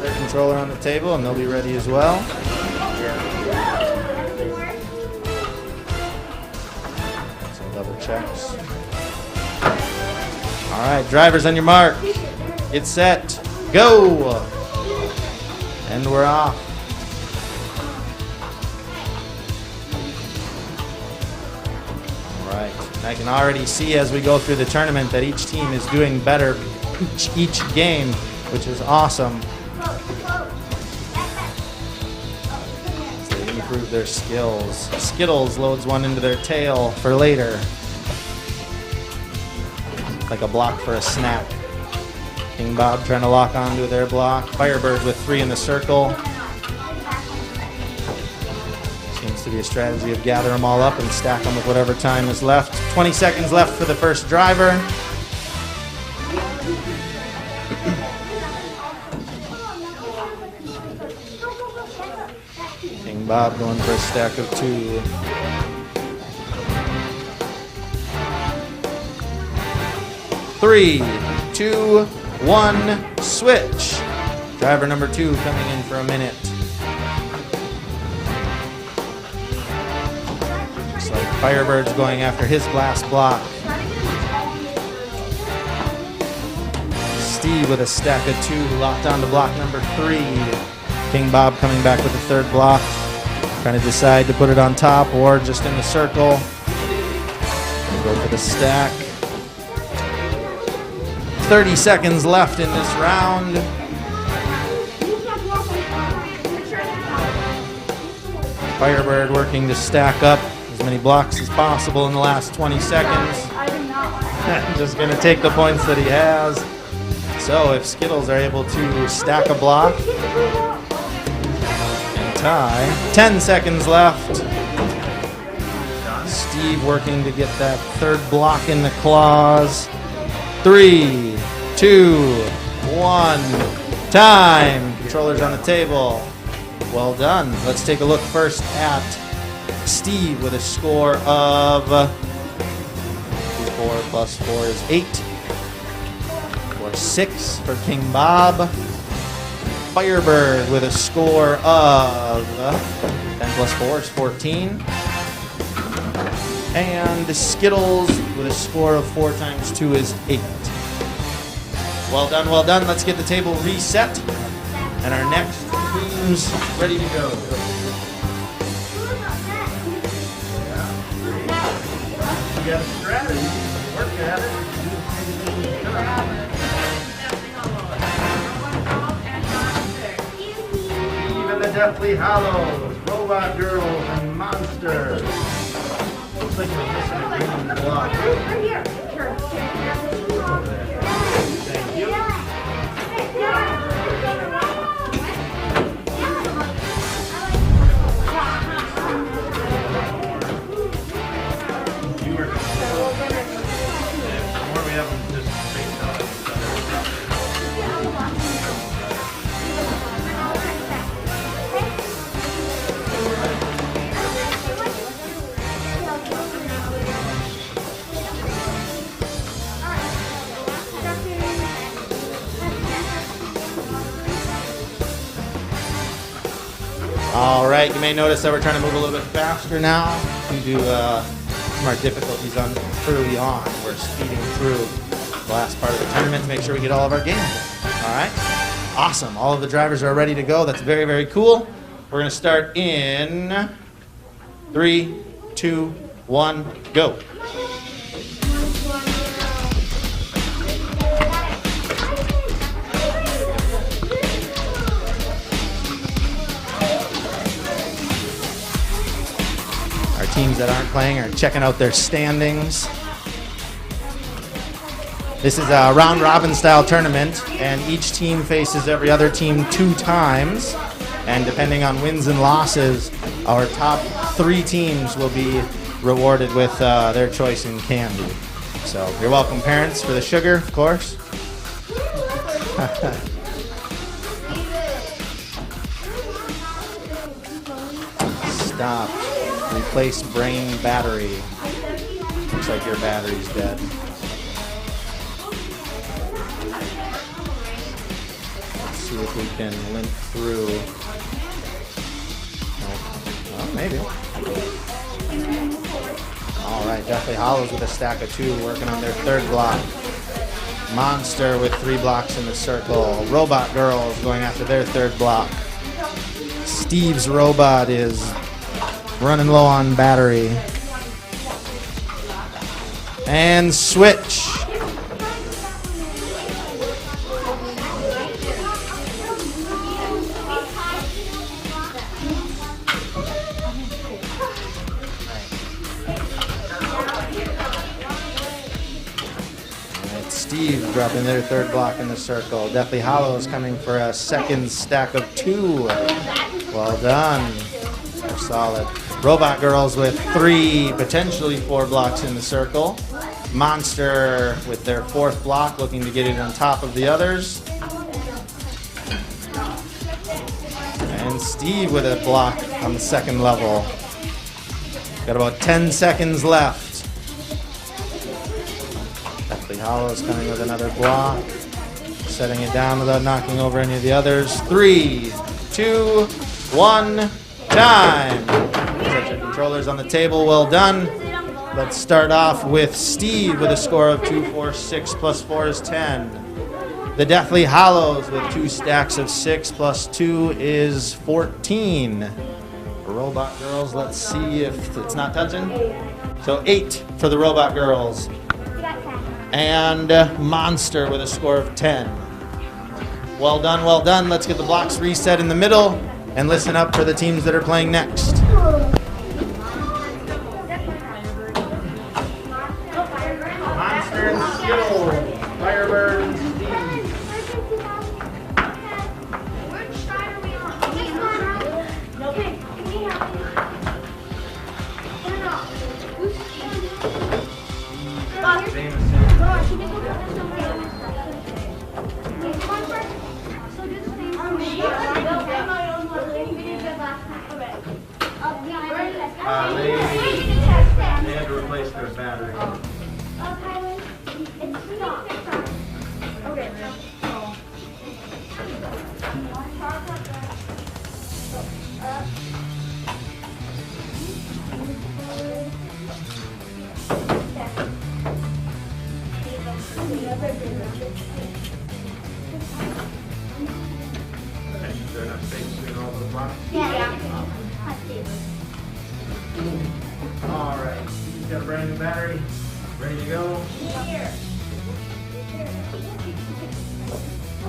their controller on the table, and they'll be ready as well. Some double checks. All right, drivers on your mark. Get set. Go. And we're off. All right. I can already see as we go through the tournament that each team is doing better each game, which is awesome. So they improve their skills. Skittles loads one into their tail for later. Like a block for a snack. King Bob trying to lock onto their block. Firebird with 3 in the circle. Seems to be a strategy of gather them all up and stack them with whatever time is left. 20 seconds left for the first driver. King Bob going for a stack of 2. Three, 2, 1, switch. Driver number 2 coming in for a minute. Looks like Firebird's going after his last block. Steve with a stack of 2 locked on to block number 3. King Bob coming back with the 3rd block. Trying to decide to put it on top or just in the circle. We'll go for the stack. 30 seconds left in this round. Firebird working to stack up as many blocks as possible in the last 20 seconds. Just going to take the points that he has. So if Skittles are able to stack a block and tie, 10 seconds left. Steve working to get that 3rd block in the claws. 3, 2, 1, time. Controllers on the table. Well done. Let's take a look first at Steve with a score of 4 plus 4 is 8. Or 6 for King Bob. Firebird with a score of 10 plus 4 is 14. And Skittles with a score of 4 times 2 is 8. Well done, well done. Let's get the table reset. And our next team's ready to go. You got a strategy. Work at it. Even the Deathly Hallows, Robot Girls, and Monsters. Looks like we're missing a green block. Right here. Thank you. Or we have them just face out at each other. All right, you may notice that we're trying to move a little bit faster now due to some of our difficulties early on. We're speeding through the last part of the tournament to make sure we get all of our games in. All right, awesome. All of the drivers are ready to go. That's very, very cool. We're going to start in 3, 2, 1, go. Teams that aren't playing are checking out their standings. This is a round robin style tournament, and each team faces every other team 2 times. And depending on wins and losses, our top 3 teams will be rewarded with their choice in candy. So you're welcome, parents, for the sugar, of course. Stop. Replace brain battery. Looks like your battery's dead. Let's see if we can limp through. Oh, maybe. All right, Deathly Hallows with a stack of 2 working on their 3rd block. Monster with 3 blocks in the circle. Robot Girls going after their 3rd block. Steve's robot is running low on battery. And switch. Steve dropping their third block in the circle. Deathly Hollows coming for a second stack of 2. Well done. They're solid. Robot Girls with 3, potentially 4 blocks in the circle. Monster with their 4th block, looking to get it on top of the others. And Steve with a block on the 2nd level. Got about 10 seconds left. Hollows coming with another block, setting it down without knocking over any of the others. 3, 2, 1, time. Set your controllers on the table. Well done. Let's start off with Steve with a score of 2, 4, 6 plus 4 is 10. The Deathly Hollows with 2 stacks of 6 plus 2 is 14. Robot Girls, let's see if it's not touching. So 8 for the Robot Girls. And Monster with a score of 10. Well done, well done. Let's get the blocks reset in the middle and listen up for the teams that are playing next. Monster and Skittles, Firebird and Steve. Which side are we on? Okay, can we help you? Who's Steve? They had to replace their battery. They're not fixing all the blocks? Yeah. All right, you've got a brand new battery, ready to go.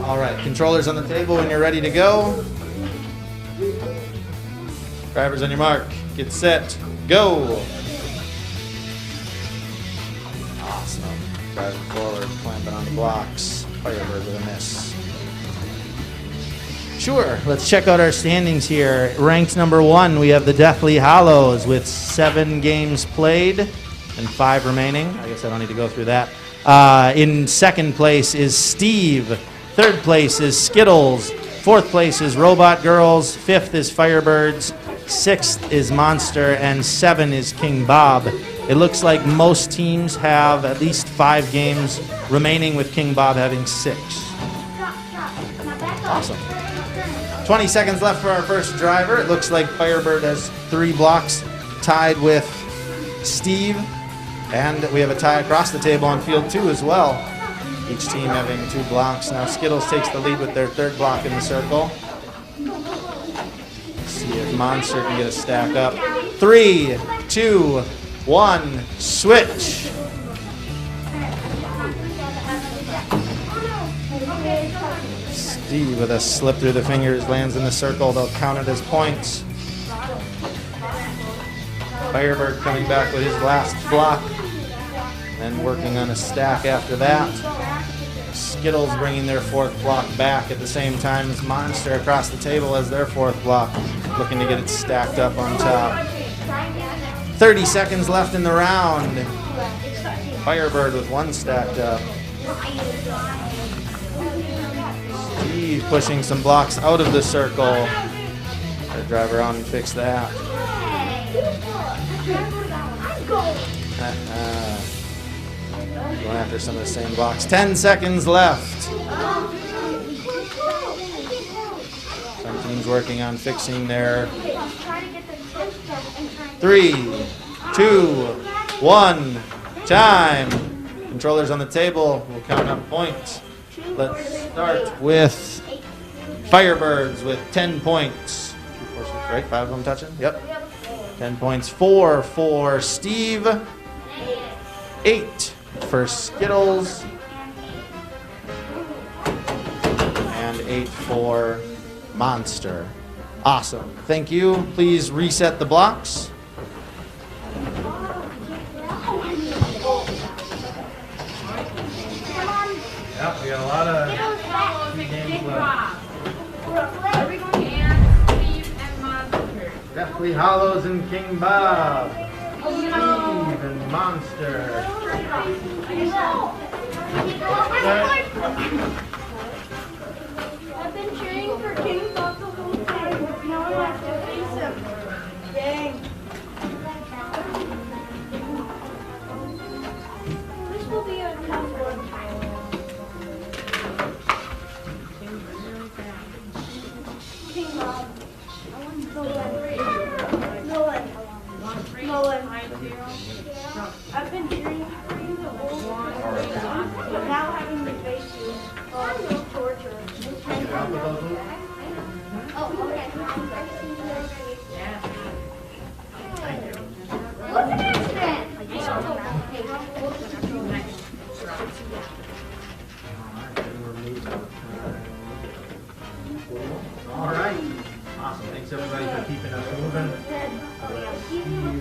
All right, controllers on the table when you're ready to go. Drivers on your mark, get set, go. Awesome. Driving forward, clamping on the blocks. Firebird with a miss. Sure, let's check out our standings here. Ranked number 1, we have the Deathly Hollows with 7 games played and 5 remaining. I guess I don't need to go through that. In 2nd place is Steve. 3rd place is Skittles. 4th place is Robot Girls. 5th is Firebirds. 6th is Monster. And 7 is King Bob. It looks like most teams have at least 5 games remaining, with King Bob having 6. Awesome. 20 seconds left for our first driver. It looks like Firebird has 3 blocks tied with Steve. And we have a tie across the table on field 2 as well. Each team having 2 blocks. Now Skittles takes the lead with their 3rd block in the circle. Let's see if Monster can get a stack up. 3, 2, 1, switch. Steve with a slip through the fingers lands in the circle. They'll count it as points. Firebird coming back with his last block and working on a stack after that. Skittles bringing their 4th block back at the same time as Monster across the table as their 4th block, looking to get it stacked up on top. 30 seconds left in the round. Firebird with 1 stacked up. Steve pushing some blocks out of the circle. Gotta drive around and fix that. Going after some of the same blocks. 10 seconds left. Some teams working on fixing their 3, 2, 1, time. Controllers on the table. We'll count up points. Let's start with Firebirds with 10 points. 2, 4, 6, right? 5 of them touching? Yep. 10 points. 4 for Steve. 8 for Skittles. And 8 for Monster. Awesome. Thank you. Please reset the blocks. Yep, we got a lot of games left. Deathly Hollows and King Bob. Steve and Monster. I've been cheering for King Bob the whole time. Now I have to face him. Dang. This will be a tough one. King Bob. Nolan. I've been cheering for you the whole time. But now having to face you, it's torture. Oh, okay. What's an accident? All right. Awesome. Thanks everybody for keeping us moving. Changing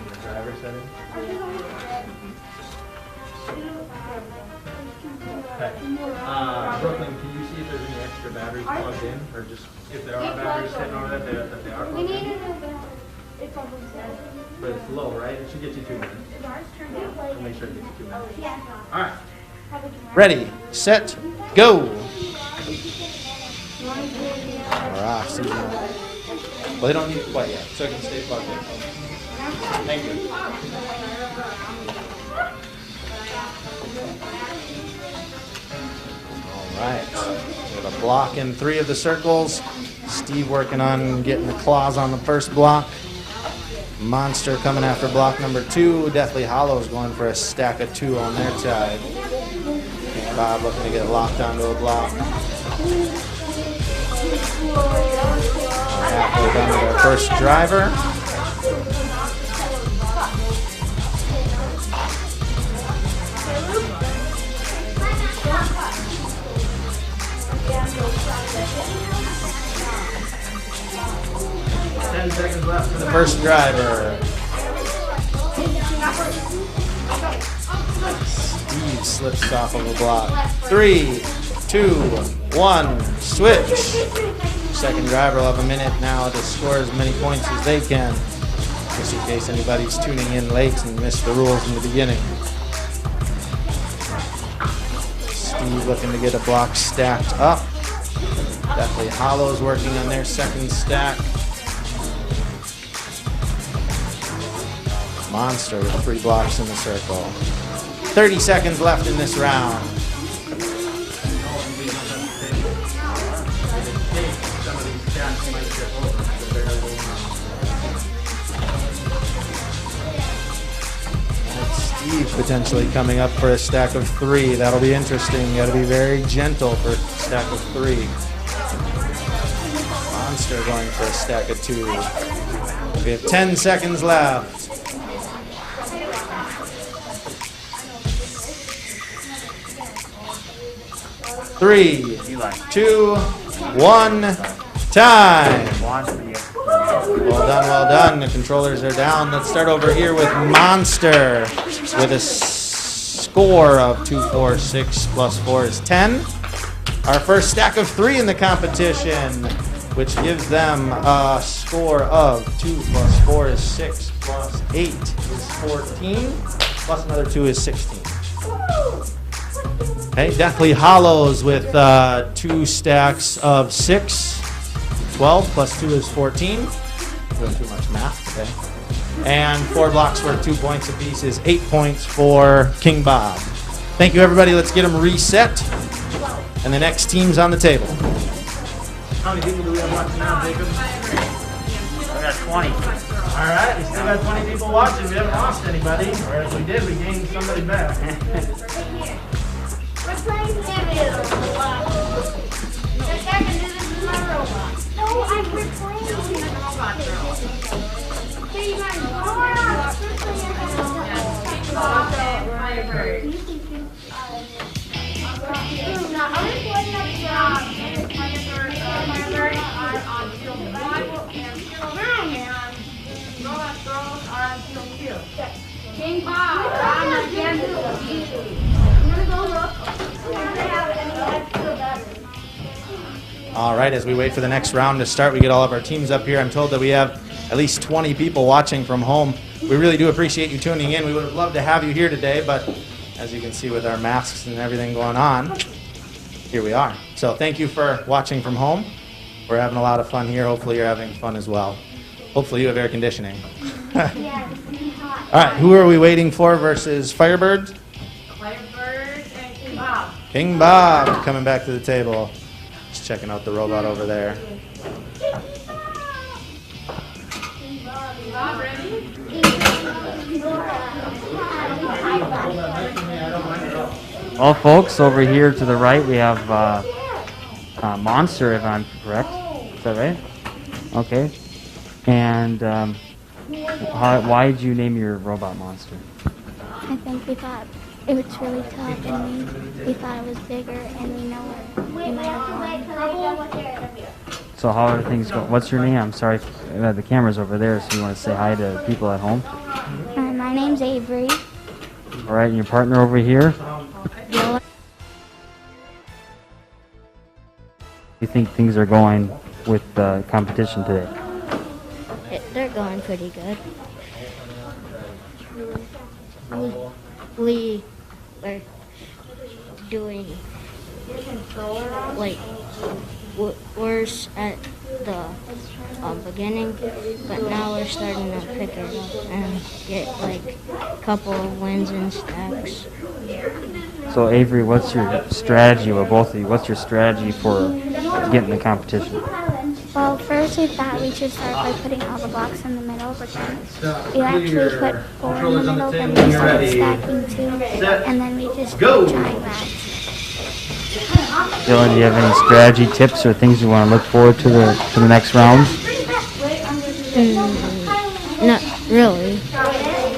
the driver setting. Okay. Brooklyn, can you see if there's any extra batteries plugged in, or just if there are batteries sitting over that they are plugged in? But it's low, right? It should get you 2 minutes. So make sure it gets you 2 minutes. All right. Ready, set, go. Alright, well, they don't need it quite yet, so it can stay plugged in. Thank you. Alright, we have a block in 3 of the circles. Steve working on getting the claws on the first block. Monster coming after block number 2. Deathly Hollows going for a stack of 2 on their side. Bob looking to get it locked onto a block. We're halfway done with our first driver. Ten seconds left for the First driver. Steve slips off of a block. 3, 2, 1, switch. Second driver will have a minute now to score as many points as they can. Just in case anybody's tuning in late and missed the rules in the beginning. Steve looking to get a block stacked up. Deathly Hollows working on their second stack. Monster with 3 blocks in the circle. 30 seconds left in this round. Steve potentially coming up for a stack of 3. That'll be interesting. You got to be very gentle for a stack of 3. Monster going for a stack of 2. We have 10 seconds left. 3, 2, 1, time. Well done, well done. The controllers are down. Let's start over here with Monster with a score of 2, 4, 6 plus 4 is 10. Our first stack of 3 in the competition, which gives them a score of 2 plus 4 is 6 plus 8 is 14 plus another 2 is 16. Okay, Deathly Hollows with 2 stacks of 6. 12 plus 2 is 14. Doing too much math, okay. And 4 blocks worth 2 points apiece is 8 points for King Bob. Thank you, everybody. Let's get them reset. And the next team's on the table. How many people do we have watching now, Jacob? I got 20. All right, we still got 20 people watching. We haven't lost anybody. Or if we did, we gained somebody back. We're playing Paynesville. Just I can do this with my robot. No, I'm replaying robot. All right, as we wait for the next round to start, we get all of our teams up here. I'm told that we have at least 20 people watching from home. We really do appreciate you tuning in. We would have loved to have you here today, but as you can see with our masks and everything going on, here we are. So thank you for watching from home. We're having a lot of fun here. Hopefully you're having fun as well. Hopefully you have air conditioning. All right, who are we waiting for versus Firebird? Firebird and King Bob. King Bob coming back to the table. Just checking out the robot over there. Bob, ready? Well, folks, over here to the right we have Monster, if I'm correct. Is that right? Okay. And why did you name your robot Monster? I think we thought it was really tough, and we thought it was bigger, and we know we might have won. So how are things going? What's your name? I'm sorry, the camera's over there, so you want to say hi to people at home? My name's Avery. All right, and your partner over here? You think things are going with the competition today? They're going pretty good. We were doing like worse at the beginning, but now we're starting to pick it up and get like a couple of wins and stacks. So Avery, what's your strategy with both of you? What's your strategy for getting the competition? Well, first we thought we should start by putting all the blocks in the middle, but then we actually put 4 in the middle, then we started stacking 2, and then we just kept trying that. Dylan, do you have any strategy tips or things you want to look forward to the next round? Not really.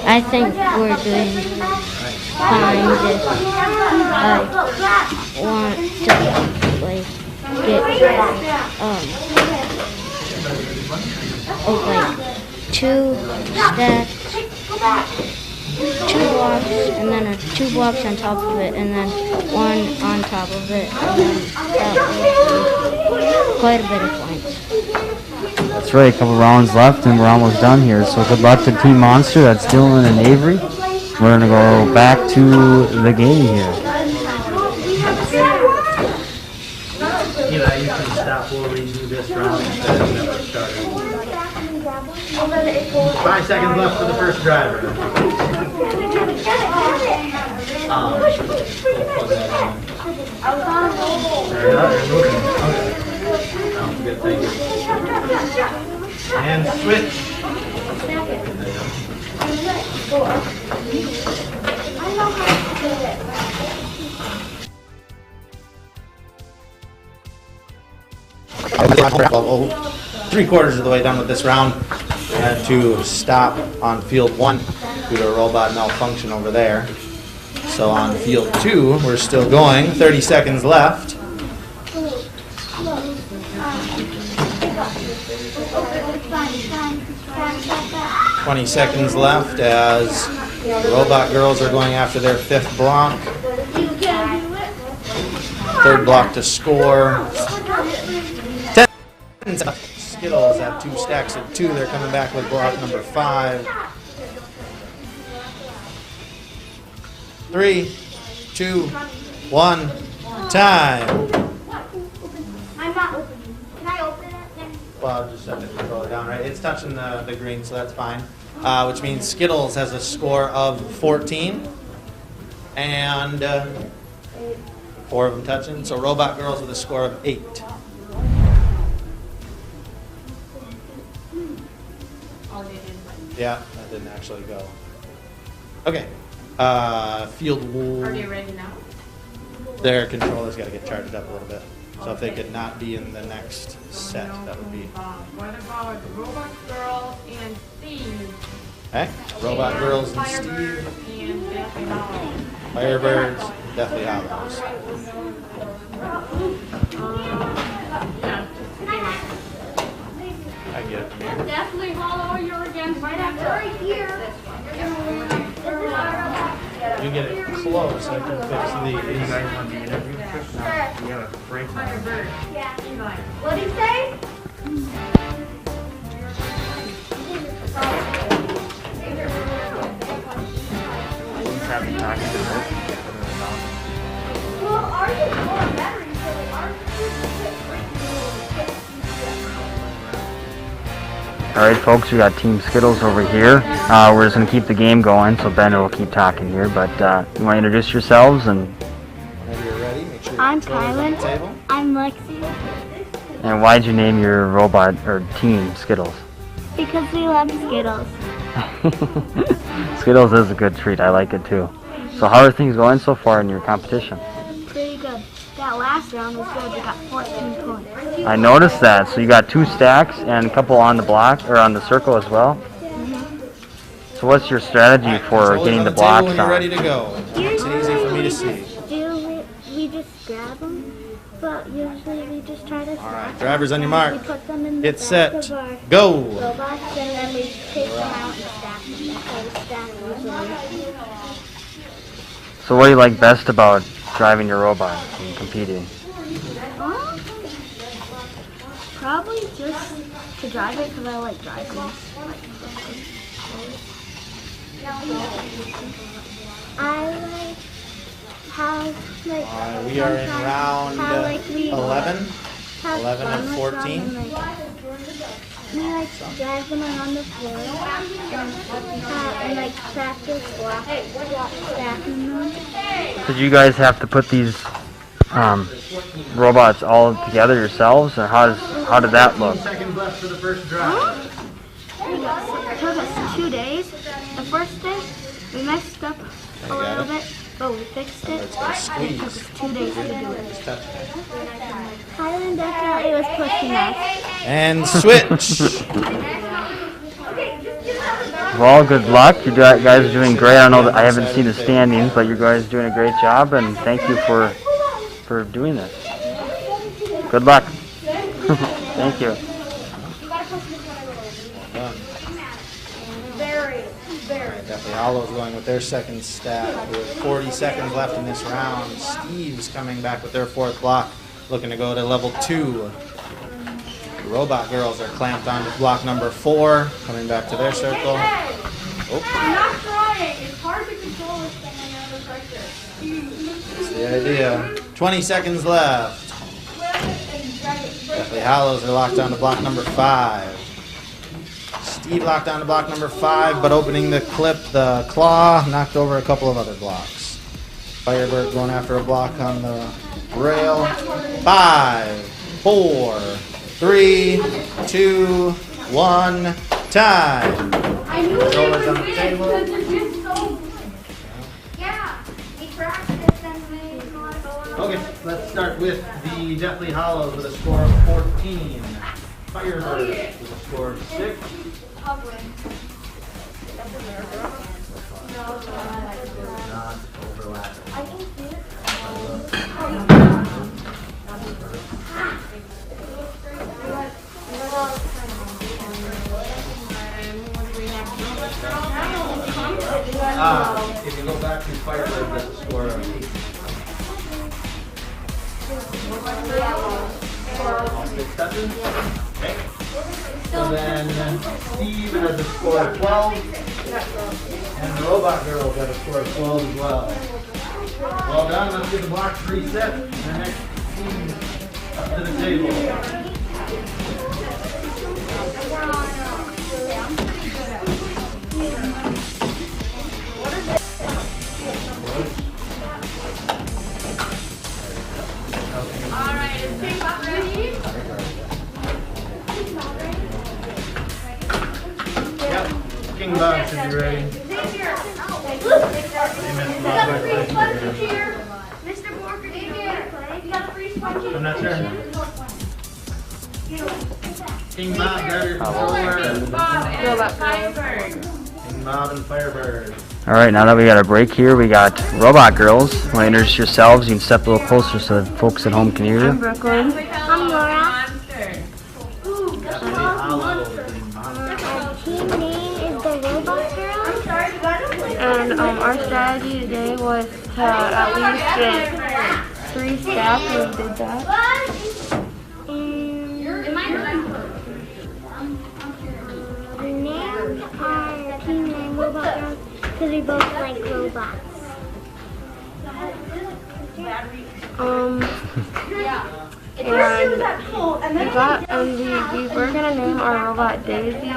I think we're doing fine. Just I want to like get 2 stacks, 2 blocks, and then 2 blocks on top of it, and then 1 on top of it, and then that will be quite a bit of points. That's right, a couple rounds left and we're almost done here. So good luck to Team Monster. That's Dylan and Avery. We're going to go back to the game here. Eli, you can stop. We'll redo this round instead of never started. 5 seconds left for the first driver. We'll plug that in. There you are, you're moving. Okay. Sounds good, thank you. And switch. Well, 3/4 of the way done with this round. Had to stop on field 1 due to a robot malfunction over there. So on field 2, we're still going. 30 seconds left. $20 seconds left as the robot girls are going after their 5th block. 3rd block to score. 10 seconds left. Skittles have 2 stacks of 2. They're coming back with block number 5. 3, 2, 1, time. I'm not opening. Can I open it? Well, I'll just set the controller down, right? It's touching the green, so that's fine. Which means Skittles has a score of 14. And 4 of them touching. So Robot Girls with a score of 8. Yeah, that didn't actually go. Okay. Field. Are they ready now? Their controller's got to get charged up a little bit. So if they could not be in the next set, that would be. What about Robot Girl and Steve? Okay, Robot Girls and Steve. And Deathly Hollows. Firebirds, Deathly Hollows. I get it from here. Deathly Hollow, you're against right after. Right here. You get it close, I can fix these. You guys want the interview? You have a break now. What'd he say? He's having talking to this. Well, ours is more battery, so ours Alright folks, we got Team Skittles over here. We're just going to keep the game going, so Ben will keep talking here. But you want to introduce yourselves? And Whenever you're ready, make sure I'm your controller's on the Kylan. table. I'm Lexi. and why'd you name your robot or team Skittles? Because we love Skittles. Skittles is a good treat. I like it too. So how are things going so far in your competition? Pretty good. That last round was good. We got 14 points. I noticed that. So you got 2 stacks and a couple on the block or on the circle as well. So what's your strategy for Controller's getting on the the table blocks when you're on? ready to go. It's easy for me to see. We just grab them, but usually we just try to. All right, drivers on your mark. We put them in the Get back set. of our Go. robots, and then we take them out and stack them. That's how we stack usually. So what do you like best about driving your robot and competing? Probably just to drive it because I like driving. I like how We are in round how, 11. have 11 fun of with 14. them and, we like drive them around the floor and practice block stacking them. Did you guys have to put these robots all together yourselves, or how did that look? Seconds left for the first drive. It took us 2 days. The first day we messed up a little bit, but we fixed it. It took us 2 days to do it. Kylan definitely was pushing us. And switch. Well, good luck. You guys are doing great. I know that I haven't seen the standings, but you guys are doing a great job, and thank you for doing this. Good luck. Thank you. Deathly Hollows going with their second stack with 40 seconds left in this round. Steve's coming back with their 4th block, looking to go to level 2. The Robot Girls are clamped onto block number 4, coming back to their circle. Oh. I'm not trying. It's hard to control this thing when you're under pressure. That's the idea. 20 seconds left. Deathly Hollows are locked onto block number 5. Steve locked onto block number 5, but opening the clip, the claw knocked over a couple of other blocks. Firebird going after a block on the rail. 5, 4, 3, 2, 1, time. I knew they Controllers would on the win table. because they're just so. Yeah, we practiced and we. Okay, let's start with the Deathly Hollows with a score of 14. Firebird with a score of 6. Not overlapping. If you go back to Firebird, that's a score of 8. Okay. So then Steve has a score of 12, and the Robot Girl got a score of 12 as well. Well done, let's get the blocks reset, and the next team up to the table. Alright, is Pink Pop ready? Yep, King Bob should be ready. Mr. Borker, you got a free sponge here. I'm not sure. King Bob, grab your controller. King Bob and Firebird. All right, now that we got a break here, we got Robot Girls. Want to introduce yourselves? You can step a little closer so the folks at home can hear you. I'm Brooklyn. I'm Laura. Our team name is the Robot Girls. And our strategy today was to at least get 3 staff, and we did that. The names are team name Robot Girls because we both like robots. And we were gonna name our robot Daisy.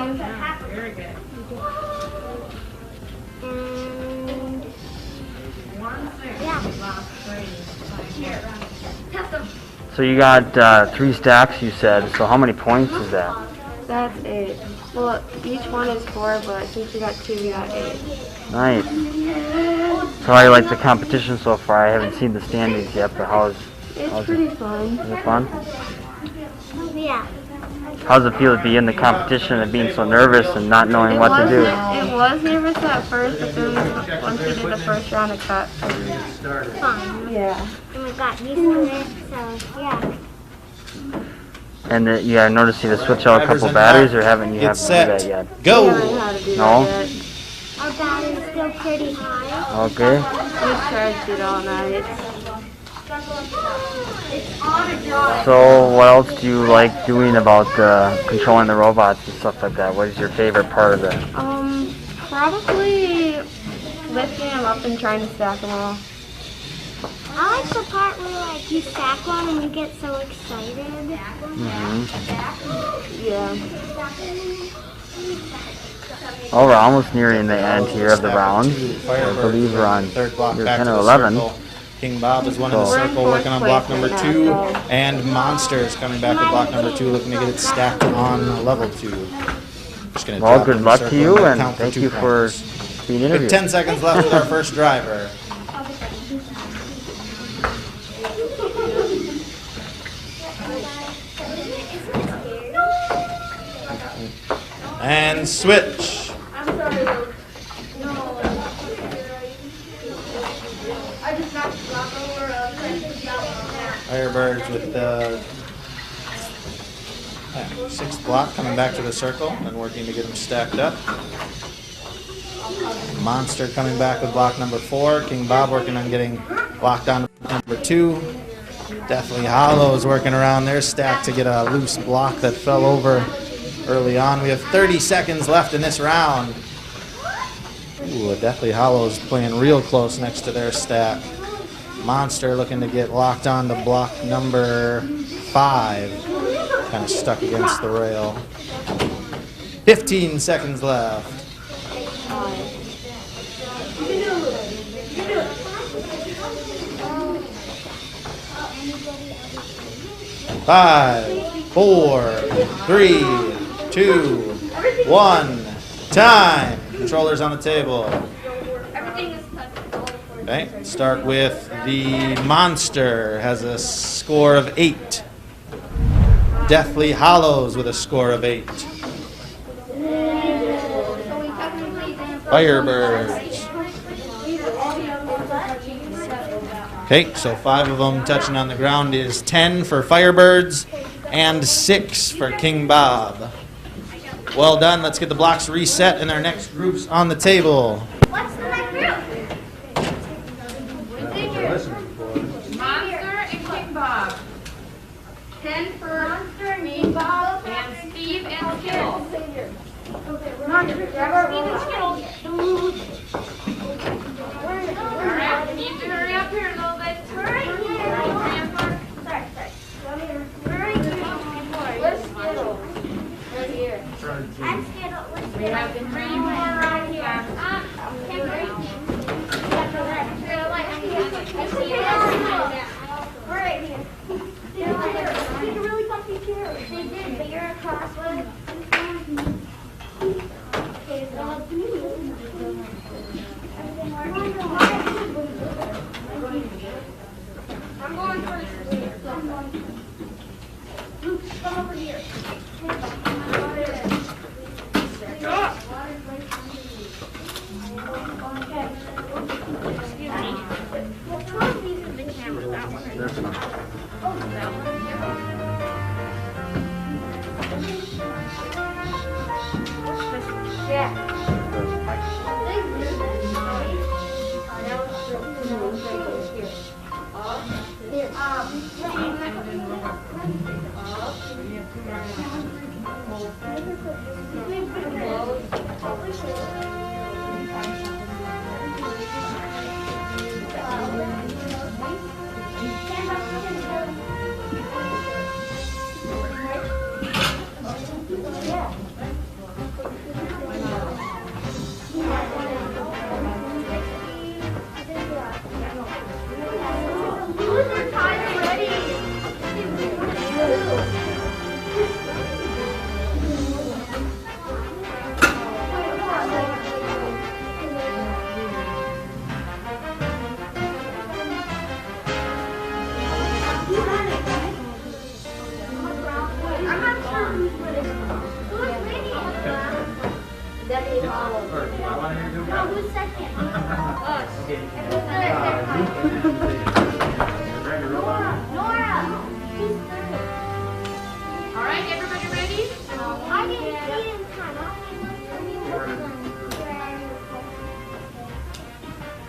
So you got 3 stacks, you said. So how many points is that? That's 8. Well, each one is 4, but since we got 2, we got 8. Nice. So how do you like the competition so far? I haven't seen the standings yet, but how's pretty fun. Is it fun? Yeah. How's it feel to be in the competition and being so nervous and not knowing what to do? It was nervous at first, but then once we did the first round, it got Fun. yeah. And we got used to it, so yeah. And you I noticed you to switch out a couple batteries, or haven't you Get have to do set. that yet? Go! No? Our battery's still pretty high. Okay. We charged it all night. So what else do you like doing about controlling the robots and stuff like that? What is your favorite part of that? Probably lifting them up and trying to stack them all. I like the part where like you stack one and you get so excited. Yeah. Oh, we're almost nearing the end here of the rounds. I believe we're on third block year back 10 to or the 11. circle. King Bob is one in the So- circle working on block number 2, and Monsters coming back with block number 2, looking to get it stacked on level 2. Just gonna Well, drop good in the luck to circle you, and and count thank 2 you for points. being With interviewed. 10 seconds left with our first driver. And switch. I'm sorry, Luke. No. I just knocked the block over. Firebirds with the 6th block coming back to the circle and working to get them stacked up. Monster coming back with block number 4. King Bob working on getting locked on to number 2. Definitely Hollow is working around their stack to get a loose block that fell over early on. We have 30 seconds left in this round. Ooh, Deathly Hollow is playing real close next to their stack. Monster looking to get locked on to block number 5. Kind of stuck against the rail. 15 seconds left. 5, 4, 3, 2, 1. Time. Controllers on the table. Okay, start with the Monster. Has a score of 8. Deathly Hollows with a score of 8. Firebirds. Okay, so 5 of them touching on the ground is 10 for Firebirds and 6 for King Bob. Well done. Let's get the blocks reset and our next groups on the table. What's the next group? Monster and King Bob. 10 for me, Bob, and Steve and Skittles. Alright, we need to hurry up here a little bit. Hurry Where's Skittles? Right here. I'm Skittles. We have 3 more right here. We're right here. Take a really comfy chair. They did, but you're across one. I'm going first.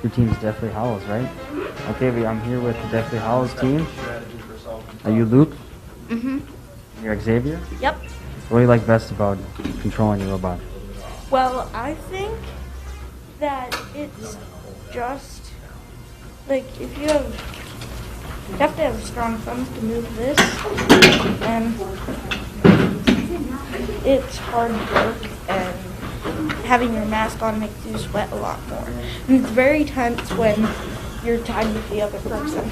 Your team's Deathly Hollows, right? Okay, I'm here with the Deathly Hollows team. Are you Luke? Mm-hmm. You're Xavier? Yep. What do you like best about controlling your robot? Well, I think that it's just like if you have to have strong thumbs to move this, and it's hard work, and having your mask on makes you sweat a lot more. And it's very tense when you're tied with the other person.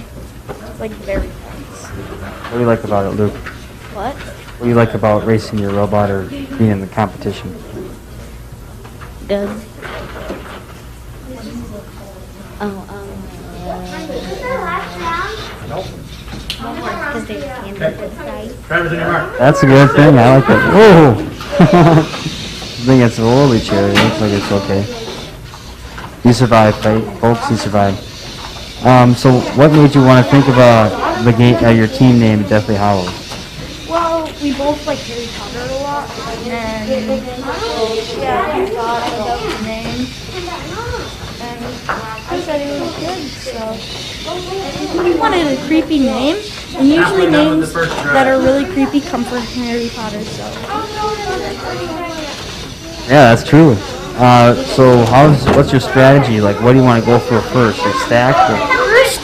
It's like very tense. What do you like about it, Luke? What? What do you like about racing your robot or being in the competition? Good. Because there's candy inside. Travis, in your mark. That's a good thing. I like it. Whoa! I think it's a lowly chair. It looks like it's okay. You survived, right? Folks, you survived. So what made you want to think about the game, your team name, Deathly Hollows? Well, we both like Harry Potter a lot, and yeah, we thought about the name, and I said it was good, so we wanted a creepy name, and usually names that are really creepy come from Harry Potter, so. Yeah, that's true. So what's your strategy? Like, what do you want to go for first? Or stack? First,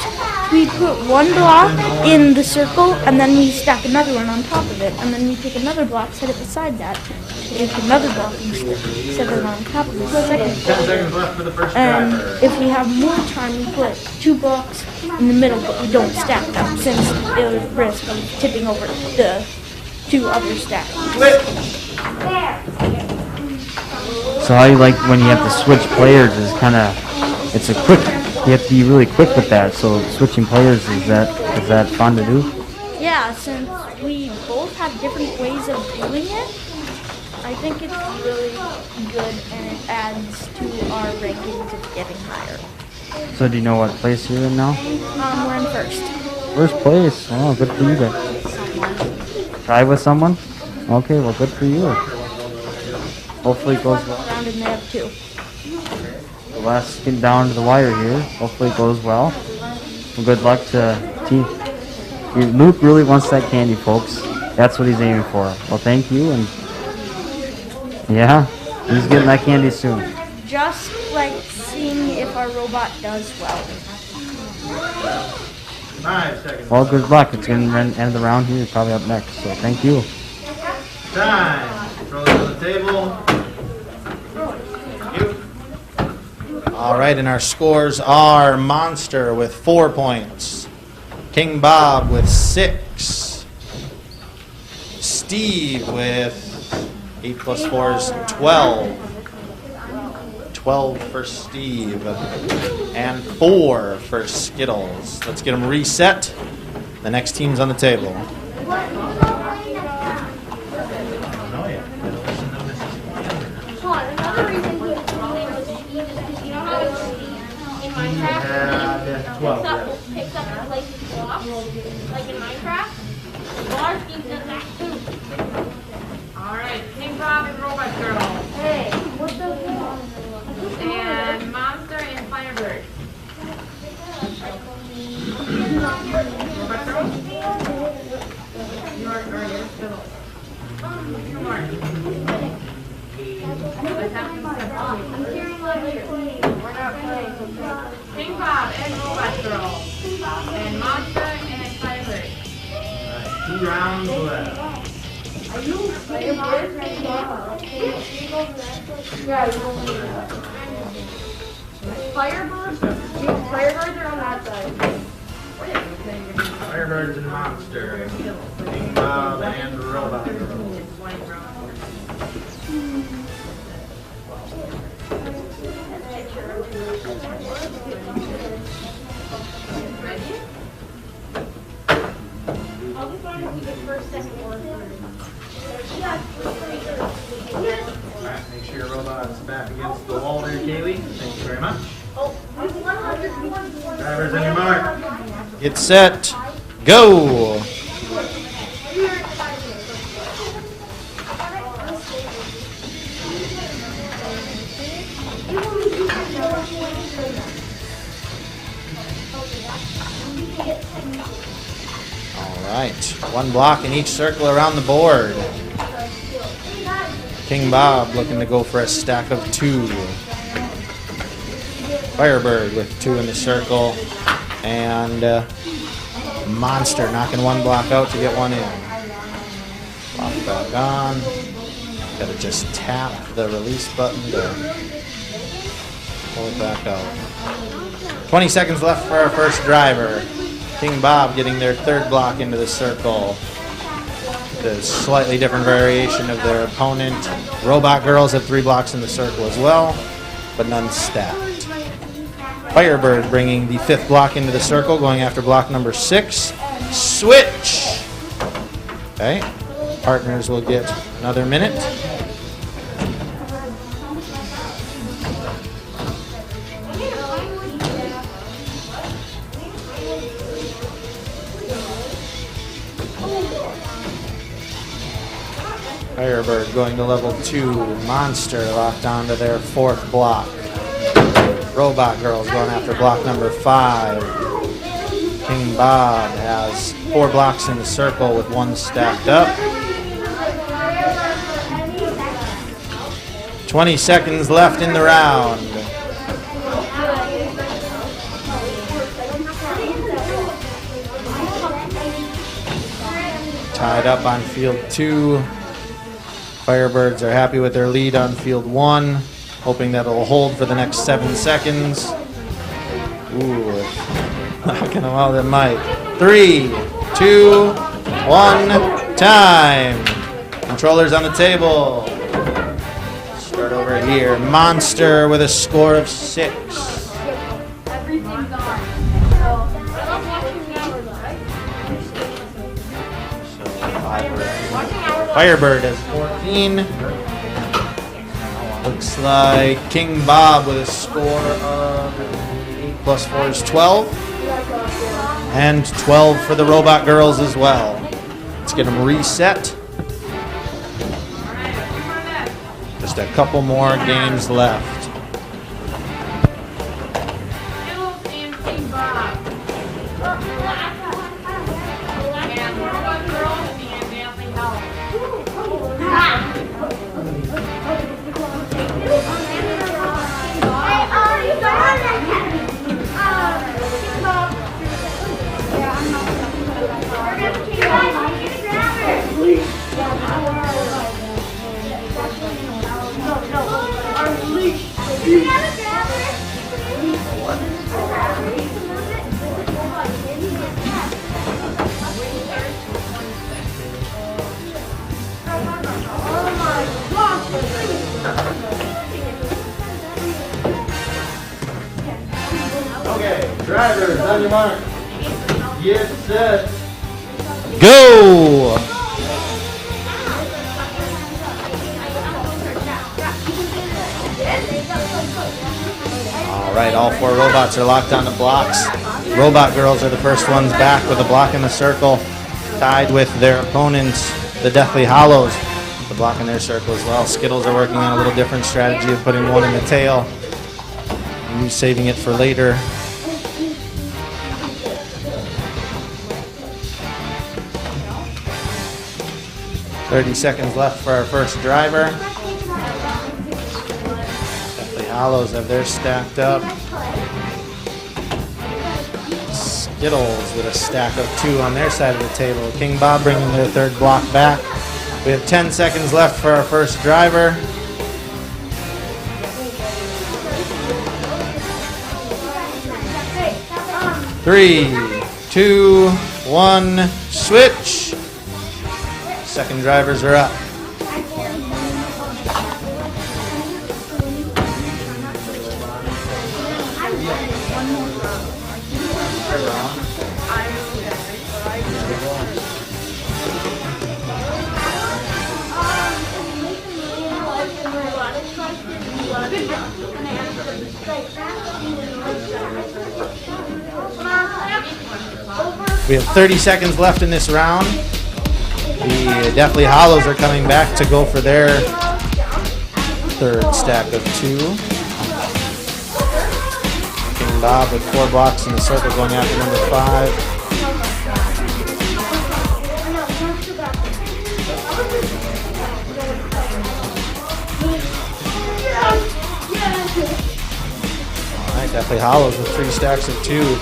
we put one block in the circle, and then we stack another one on top of it, and then we take another block, set it beside that, take another block and set it on top of the second 10 seconds left for the first and driver. if we have more time, we put 2 blocks in the middle, but we don't stack them, since it was risk of tipping over the 2 other stacks. So how you like when you have to switch players is kind of, it's a quick, you have to be really quick with that. So switching players, is that fun to do? Yeah, since we both have different ways of doing it, I think it's really good, and it adds to our rankings of getting higher. So do you know what place you're in now? We're in first. First place. Oh, good for you guys. Try with someone? Okay, well, good for you. Hopefully it goes well. Round and they have 2. The last get down to the wire here. Hopefully it goes well. Well, good luck to team. Luke really wants that candy, folks. That's what he's aiming for. Well, thank you, and yeah, he's getting that candy soon. Just like seeing if our robot does well. 5 seconds. Well, good luck. It's going to end the round here. You're probably up next, so thank you. Time. Throw it on the table. Thank you. All right, and our scores are Monster with 4 points, King Bob with 6, Steve with 8 plus 4 is 12. 12 for Steve, and 4 for Skittles. Let's get them reset. The next team's on the table. Another reason we win was Steve is because you know how in Minecraft, Yeah, 12, picks up and places blocks, like in Minecraft. Large games does that too. All right, King Bob and Robot Girl. Hey, what the And Monster and Firebird. Robot Girl? You are still. Two more. Let's have some stuff. We're not playing. King Bob and Robot Girl. And Monster and Firebird. All right, 2 rounds left. Firebirds? Firebirds are on that side. Firebirds and Monster. King Bob and Robot Girl. Ready? I'll be fine if we get first, second, or third. Alright, make sure your robot's back against the wall there, Kaylee. Thank you very much. Drivers on your mark. Get set. Go. All right. 1 block in each circle around the board. King Bob looking to go for a stack of 2. Firebird with 2 in the circle. And Monster knocking 1 block out to get 1 in. Block back on. Gotta just tap the release button to pull it back out. 20 seconds left for our first driver. King Bob getting their 3rd block into the circle. The slightly different variation of their opponent. Robot Girls have 3 blocks in the circle as well, but none stacked. Firebird bringing the 5th block into the circle, going after block number 6. Switch! Okay, partners will get another minute. Firebird going to level 2. Monster locked onto their 4th block. Robot Girls going after block number 5. King Bob has 4 blocks in the circle with 1 stacked up. 20 seconds left in the round. Tied up on field 2. Firebirds are happy with their lead on field 1, hoping that it'll hold for the next 7 seconds. Ooh, knocking them out, it might. 3, 2, 1, time. Controllers on the table. Start over here. Monster with a score of 6. Everything's on. Firebird has 14. Looks like King Bob with a score of 8 plus 4 is 12. And 12 for the Robot Girls as well. Let's get them reset. Just a couple more games left. Okay, drivers, on your mark. Get set. Go! All right, all 4 robots are locked on the blocks. Robot Girls are the first ones back with a block in the circle, tied with their opponents, the Deathly Hollows, the block in their circle as well. Skittles are working on a little different strategy of putting one in the tail and saving it for later. "30 seconds left for our first driver. Deathly Hollows have theirs stacked up. Skittles with a stack of 2 on their side of the table. King Bob bringing their third block back. We have 10 seconds left for our first driver. Three, 2, 1, switch. Second drivers are up. We have 30 seconds left in this round. The Deathly Hollows are coming back to go for their third stack of 2. King Bob with 4 blocks in the circle going after number 5. All right, Deathly Hollows with 3 stacks of 2.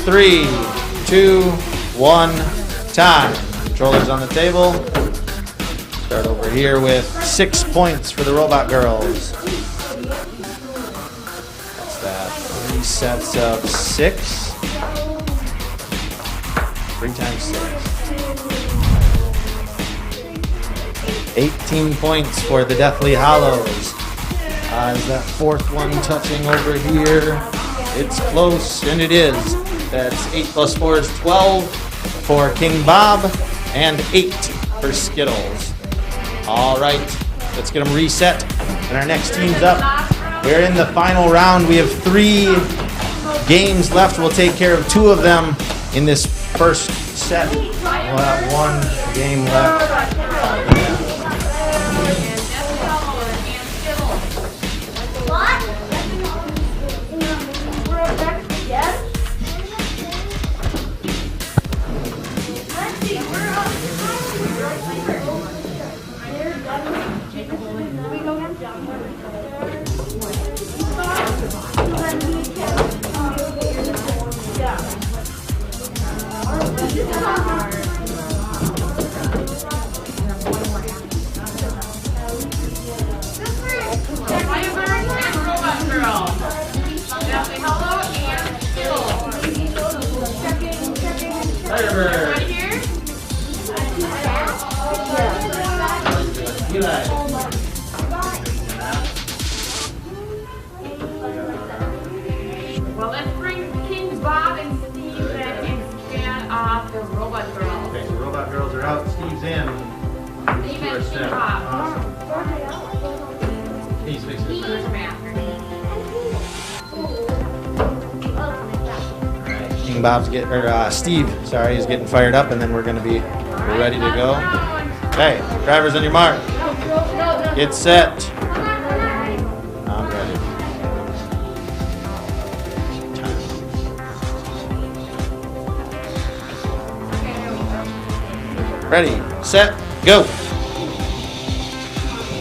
3, 2, 1, time. Controllers on the table. Start over here with 6 points for the Robot Girls. What's that? 3 sets of 6. 3 times 6. 18 points for the Deathly Hollows. Is that 4th one touching over here? It's close, and it is. That's 8 plus 4 is 12 for King Bob and 8 for Skittles. All right, let's get them reset. And our next team's up. We're in the final round. We have 3 games left. We'll take care of 2 of them in this first set. We'll have 1 game left. Well, let's bring King Bob and Steve back and scan off the Robot Girl. Okay, the Robot Girls are out. Steve's in. Steve and King Bob. He's fixing it. King Bob's getting, Steve, sorry, is getting fired up, and then we're going to be ready to go. Okay, drivers on your mark. Get set. I'm ready. Ready, set, go.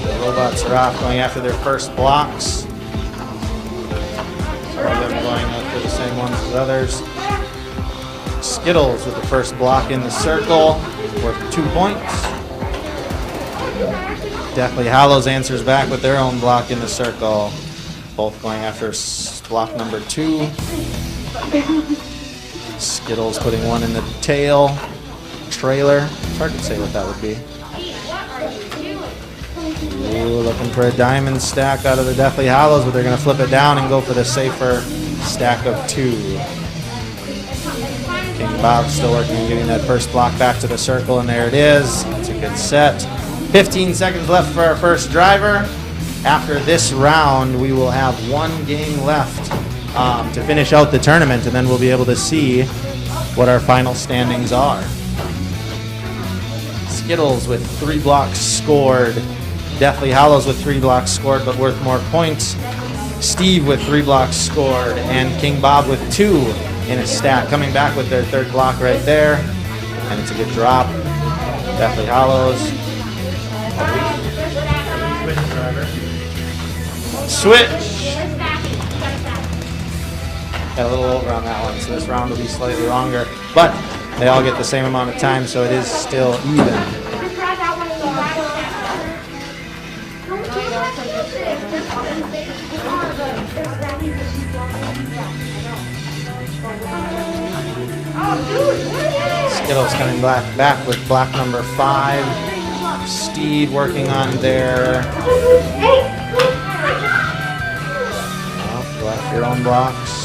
The robots are off, going after their first blocks. Some of them going after the same ones as others. Skittles with the first block in the circle, worth 2 points. Deathly Hollows answers back with their own block in the circle. Both going after block number 2. Skittles putting one in the tail. Trailer. It's hard to say what that would be. Ooh, looking for a diamond stack out of the Deathly Hollows, but they're going to flip it down and go for the safer stack of 2. King Bob still working on getting that first block back to the circle, and there it is. It's a good set. 15 seconds left for our first driver. After this round, we will have 1 game left to finish out the tournament, and then we'll be able to see what our final standings are. Skittles with 3 blocks scored. Deathly Hallows with 3 blocks scored, but worth more points. Steve with 3 blocks scored, and King Bob with 2 in his stack, coming back with their 3rd block right there, and it's a good drop. Deathly Hallows. Switch. Got a little over on that one, so this round will be slightly longer, but they all get the same amount of time, so it is still even. Skittles coming back with block number 5. Steve working on their left your own blocks.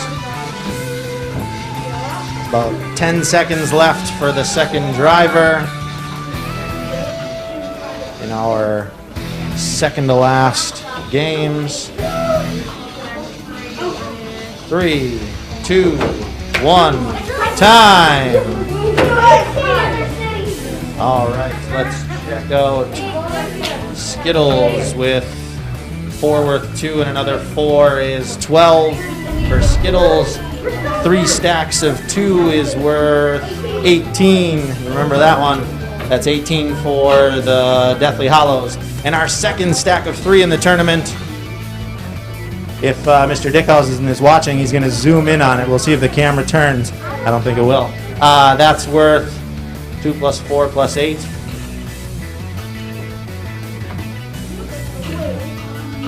About 10 seconds left for the second driver in our second to last games. 3, 2, 1, time. All right, let's check out Skittles with 4 worth 2 and another 4 is 12 for Skittles. 3 stacks of 2 is worth 18. Remember that one. That's 18 for the Deathly Hallows. And our second stack of 3 in the tournament. If Mr. Dickhausen is watching, he's going to zoom in on it. We'll see if the camera turns. I don't think it will. That's worth 2 plus 4 plus 8.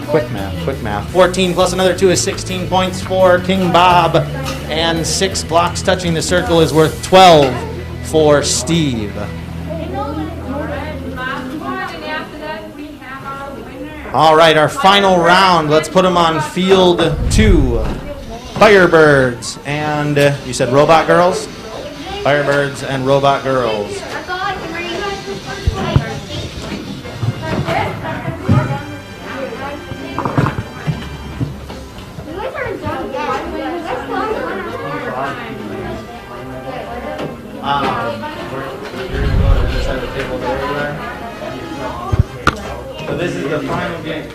Quick math. 14 plus another 2 is 16 points for King Bob. And 6 blocks touching the circle is worth 12 for Steve. All right, our final round. Let's put them on field 2. Firebirds and you said Robot Girls? Firebirds and Robot Girls. So this is the final game.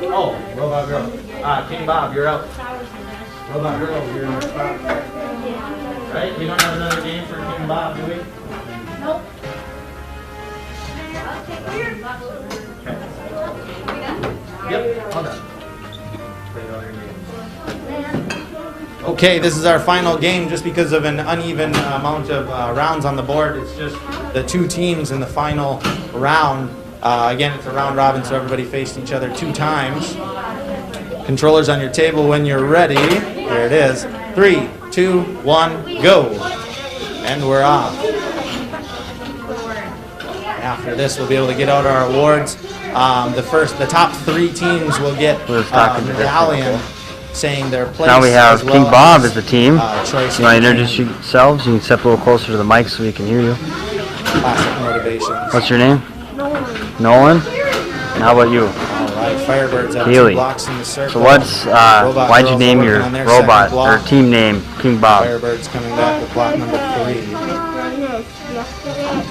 Oh, Robot Girl. King Bob, you're up. Robot Girl, you're in the spot. Right? We don't have another game for King Bob, do we? Nope. Yep, all done. Okay, this is our final game just because of an uneven amount of rounds on the board. It's just the 2 teams in the final round. Again, it's a round robin, so everybody faced each other 2 times. Controllers on your table when you're ready. There it is. 3, 2, 1, go. And we're off. After this, we'll be able to get out our awards. The top 3 teams will get a medallion saying their place. Now we have well King Bob as as the team. You choice want to introduce yourselves? You can step a little closer to the mic so we can hear you. Classic motivations. What's your name? Nolan. And how about you? All right, Firebirds have Haley. 2 blocks in the circle. So why'd you name your robot or team name King Bob? Firebirds coming back with block number 3.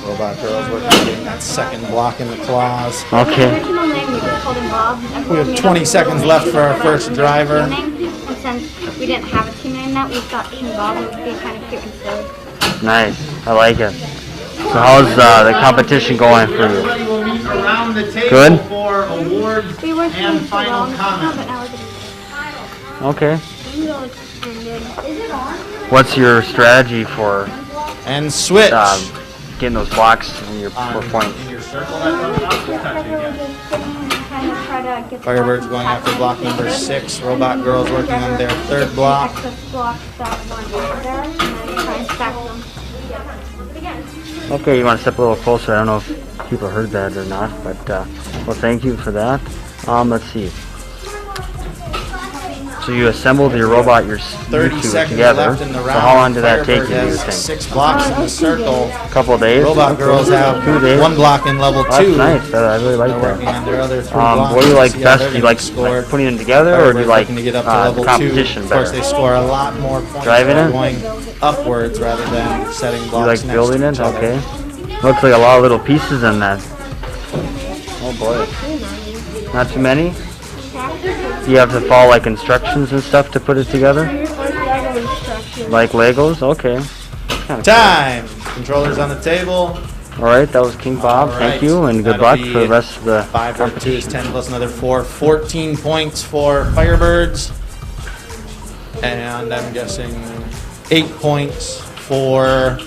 Robot Girls working on getting that second block in the claws. Okay. We have 20 seconds left for our first driver. And since we didn't have a team name yet, we thought King Bob would be kind of cute and silly. Nice. I like it. So how's the competition going for you? Everybody will meet around the table Good? for awards and final comments. Okay. What's your strategy for and switch getting those blocks in your 4 points? In your circle, Firebirds going after block number 6. Robot Girls working on their 3rd block. Okay, you want to step a little closer. I don't know if people heard that or not, but well, thank you for that. Let's see. So you assembled your robot, you 30 two seconds together. left in the round. So how long did that take Firebird you, do you has think? 6 blocks in the circle. A couple of days? Robot girls have 2 days? 1 block in level 2. Oh, that's nice. I really like They're working on their other that. 3 blocks. What do you like See how best? they're Do you gonna like score. putting them together, or do you like looking to get up to level 2. competition Of course, better? they score a lot more points Driving by it? going upwards rather than setting You blocks like next building to it? each other. Okay. Looks like a lot of little pieces in that. Oh boy. Not too many? Do you have to follow like instructions and stuff to put it together? Like Legos? Okay. Time! Controllers on the table. Alright, that was King Bob. All Thank right. you, and good That'll luck be for the rest of the 5 over 2 is 10 plus another 4. 14 points for Firebirds. And I'm guessing 8 points for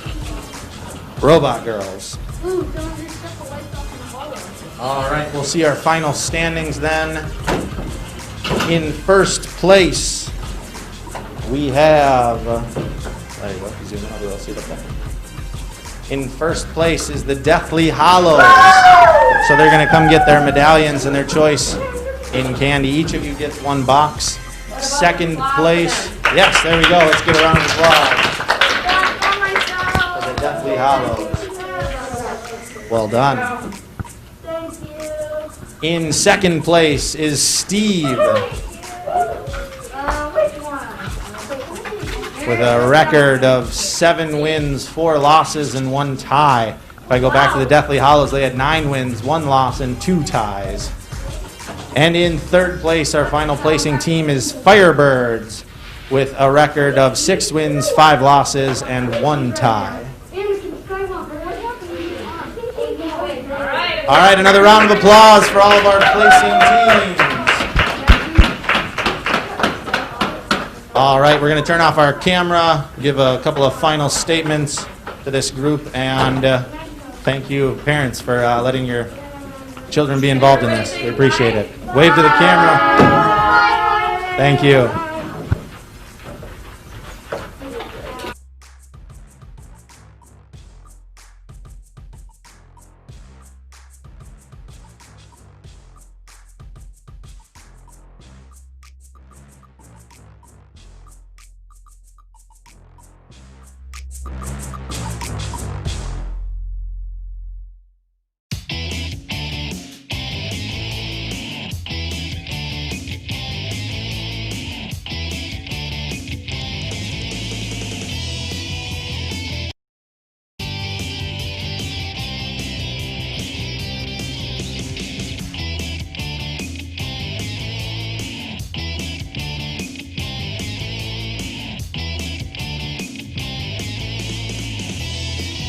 Robot Girls. All right, we'll see our final standings then. In first place, we have. There you go. Zoom in. I'll be able to see it up there. In first place is the Deathly Hollows. So they're going to come get their medallions and their choice in candy. Each of you gets 1 box. Second place. Yes, there we go. Let's give a round of applause for the Deathly Hollows. Well done. In second place is Steve with a record of 7 wins, 4 losses, and 1 tie. If I go back to the Deathly Hollows, they had 9 wins, 1 loss, and 2 ties. And in third place, our final placing team is Firebirds with a record of 6 wins, 5 losses, and 1 tie. All right, another round of applause for all of our placing teams. All right, we're going to turn off our camera, give a couple of final statements to this group, and thank you, parents, for letting your children be involved in this. We appreciate it. Wave to the camera. Thank you.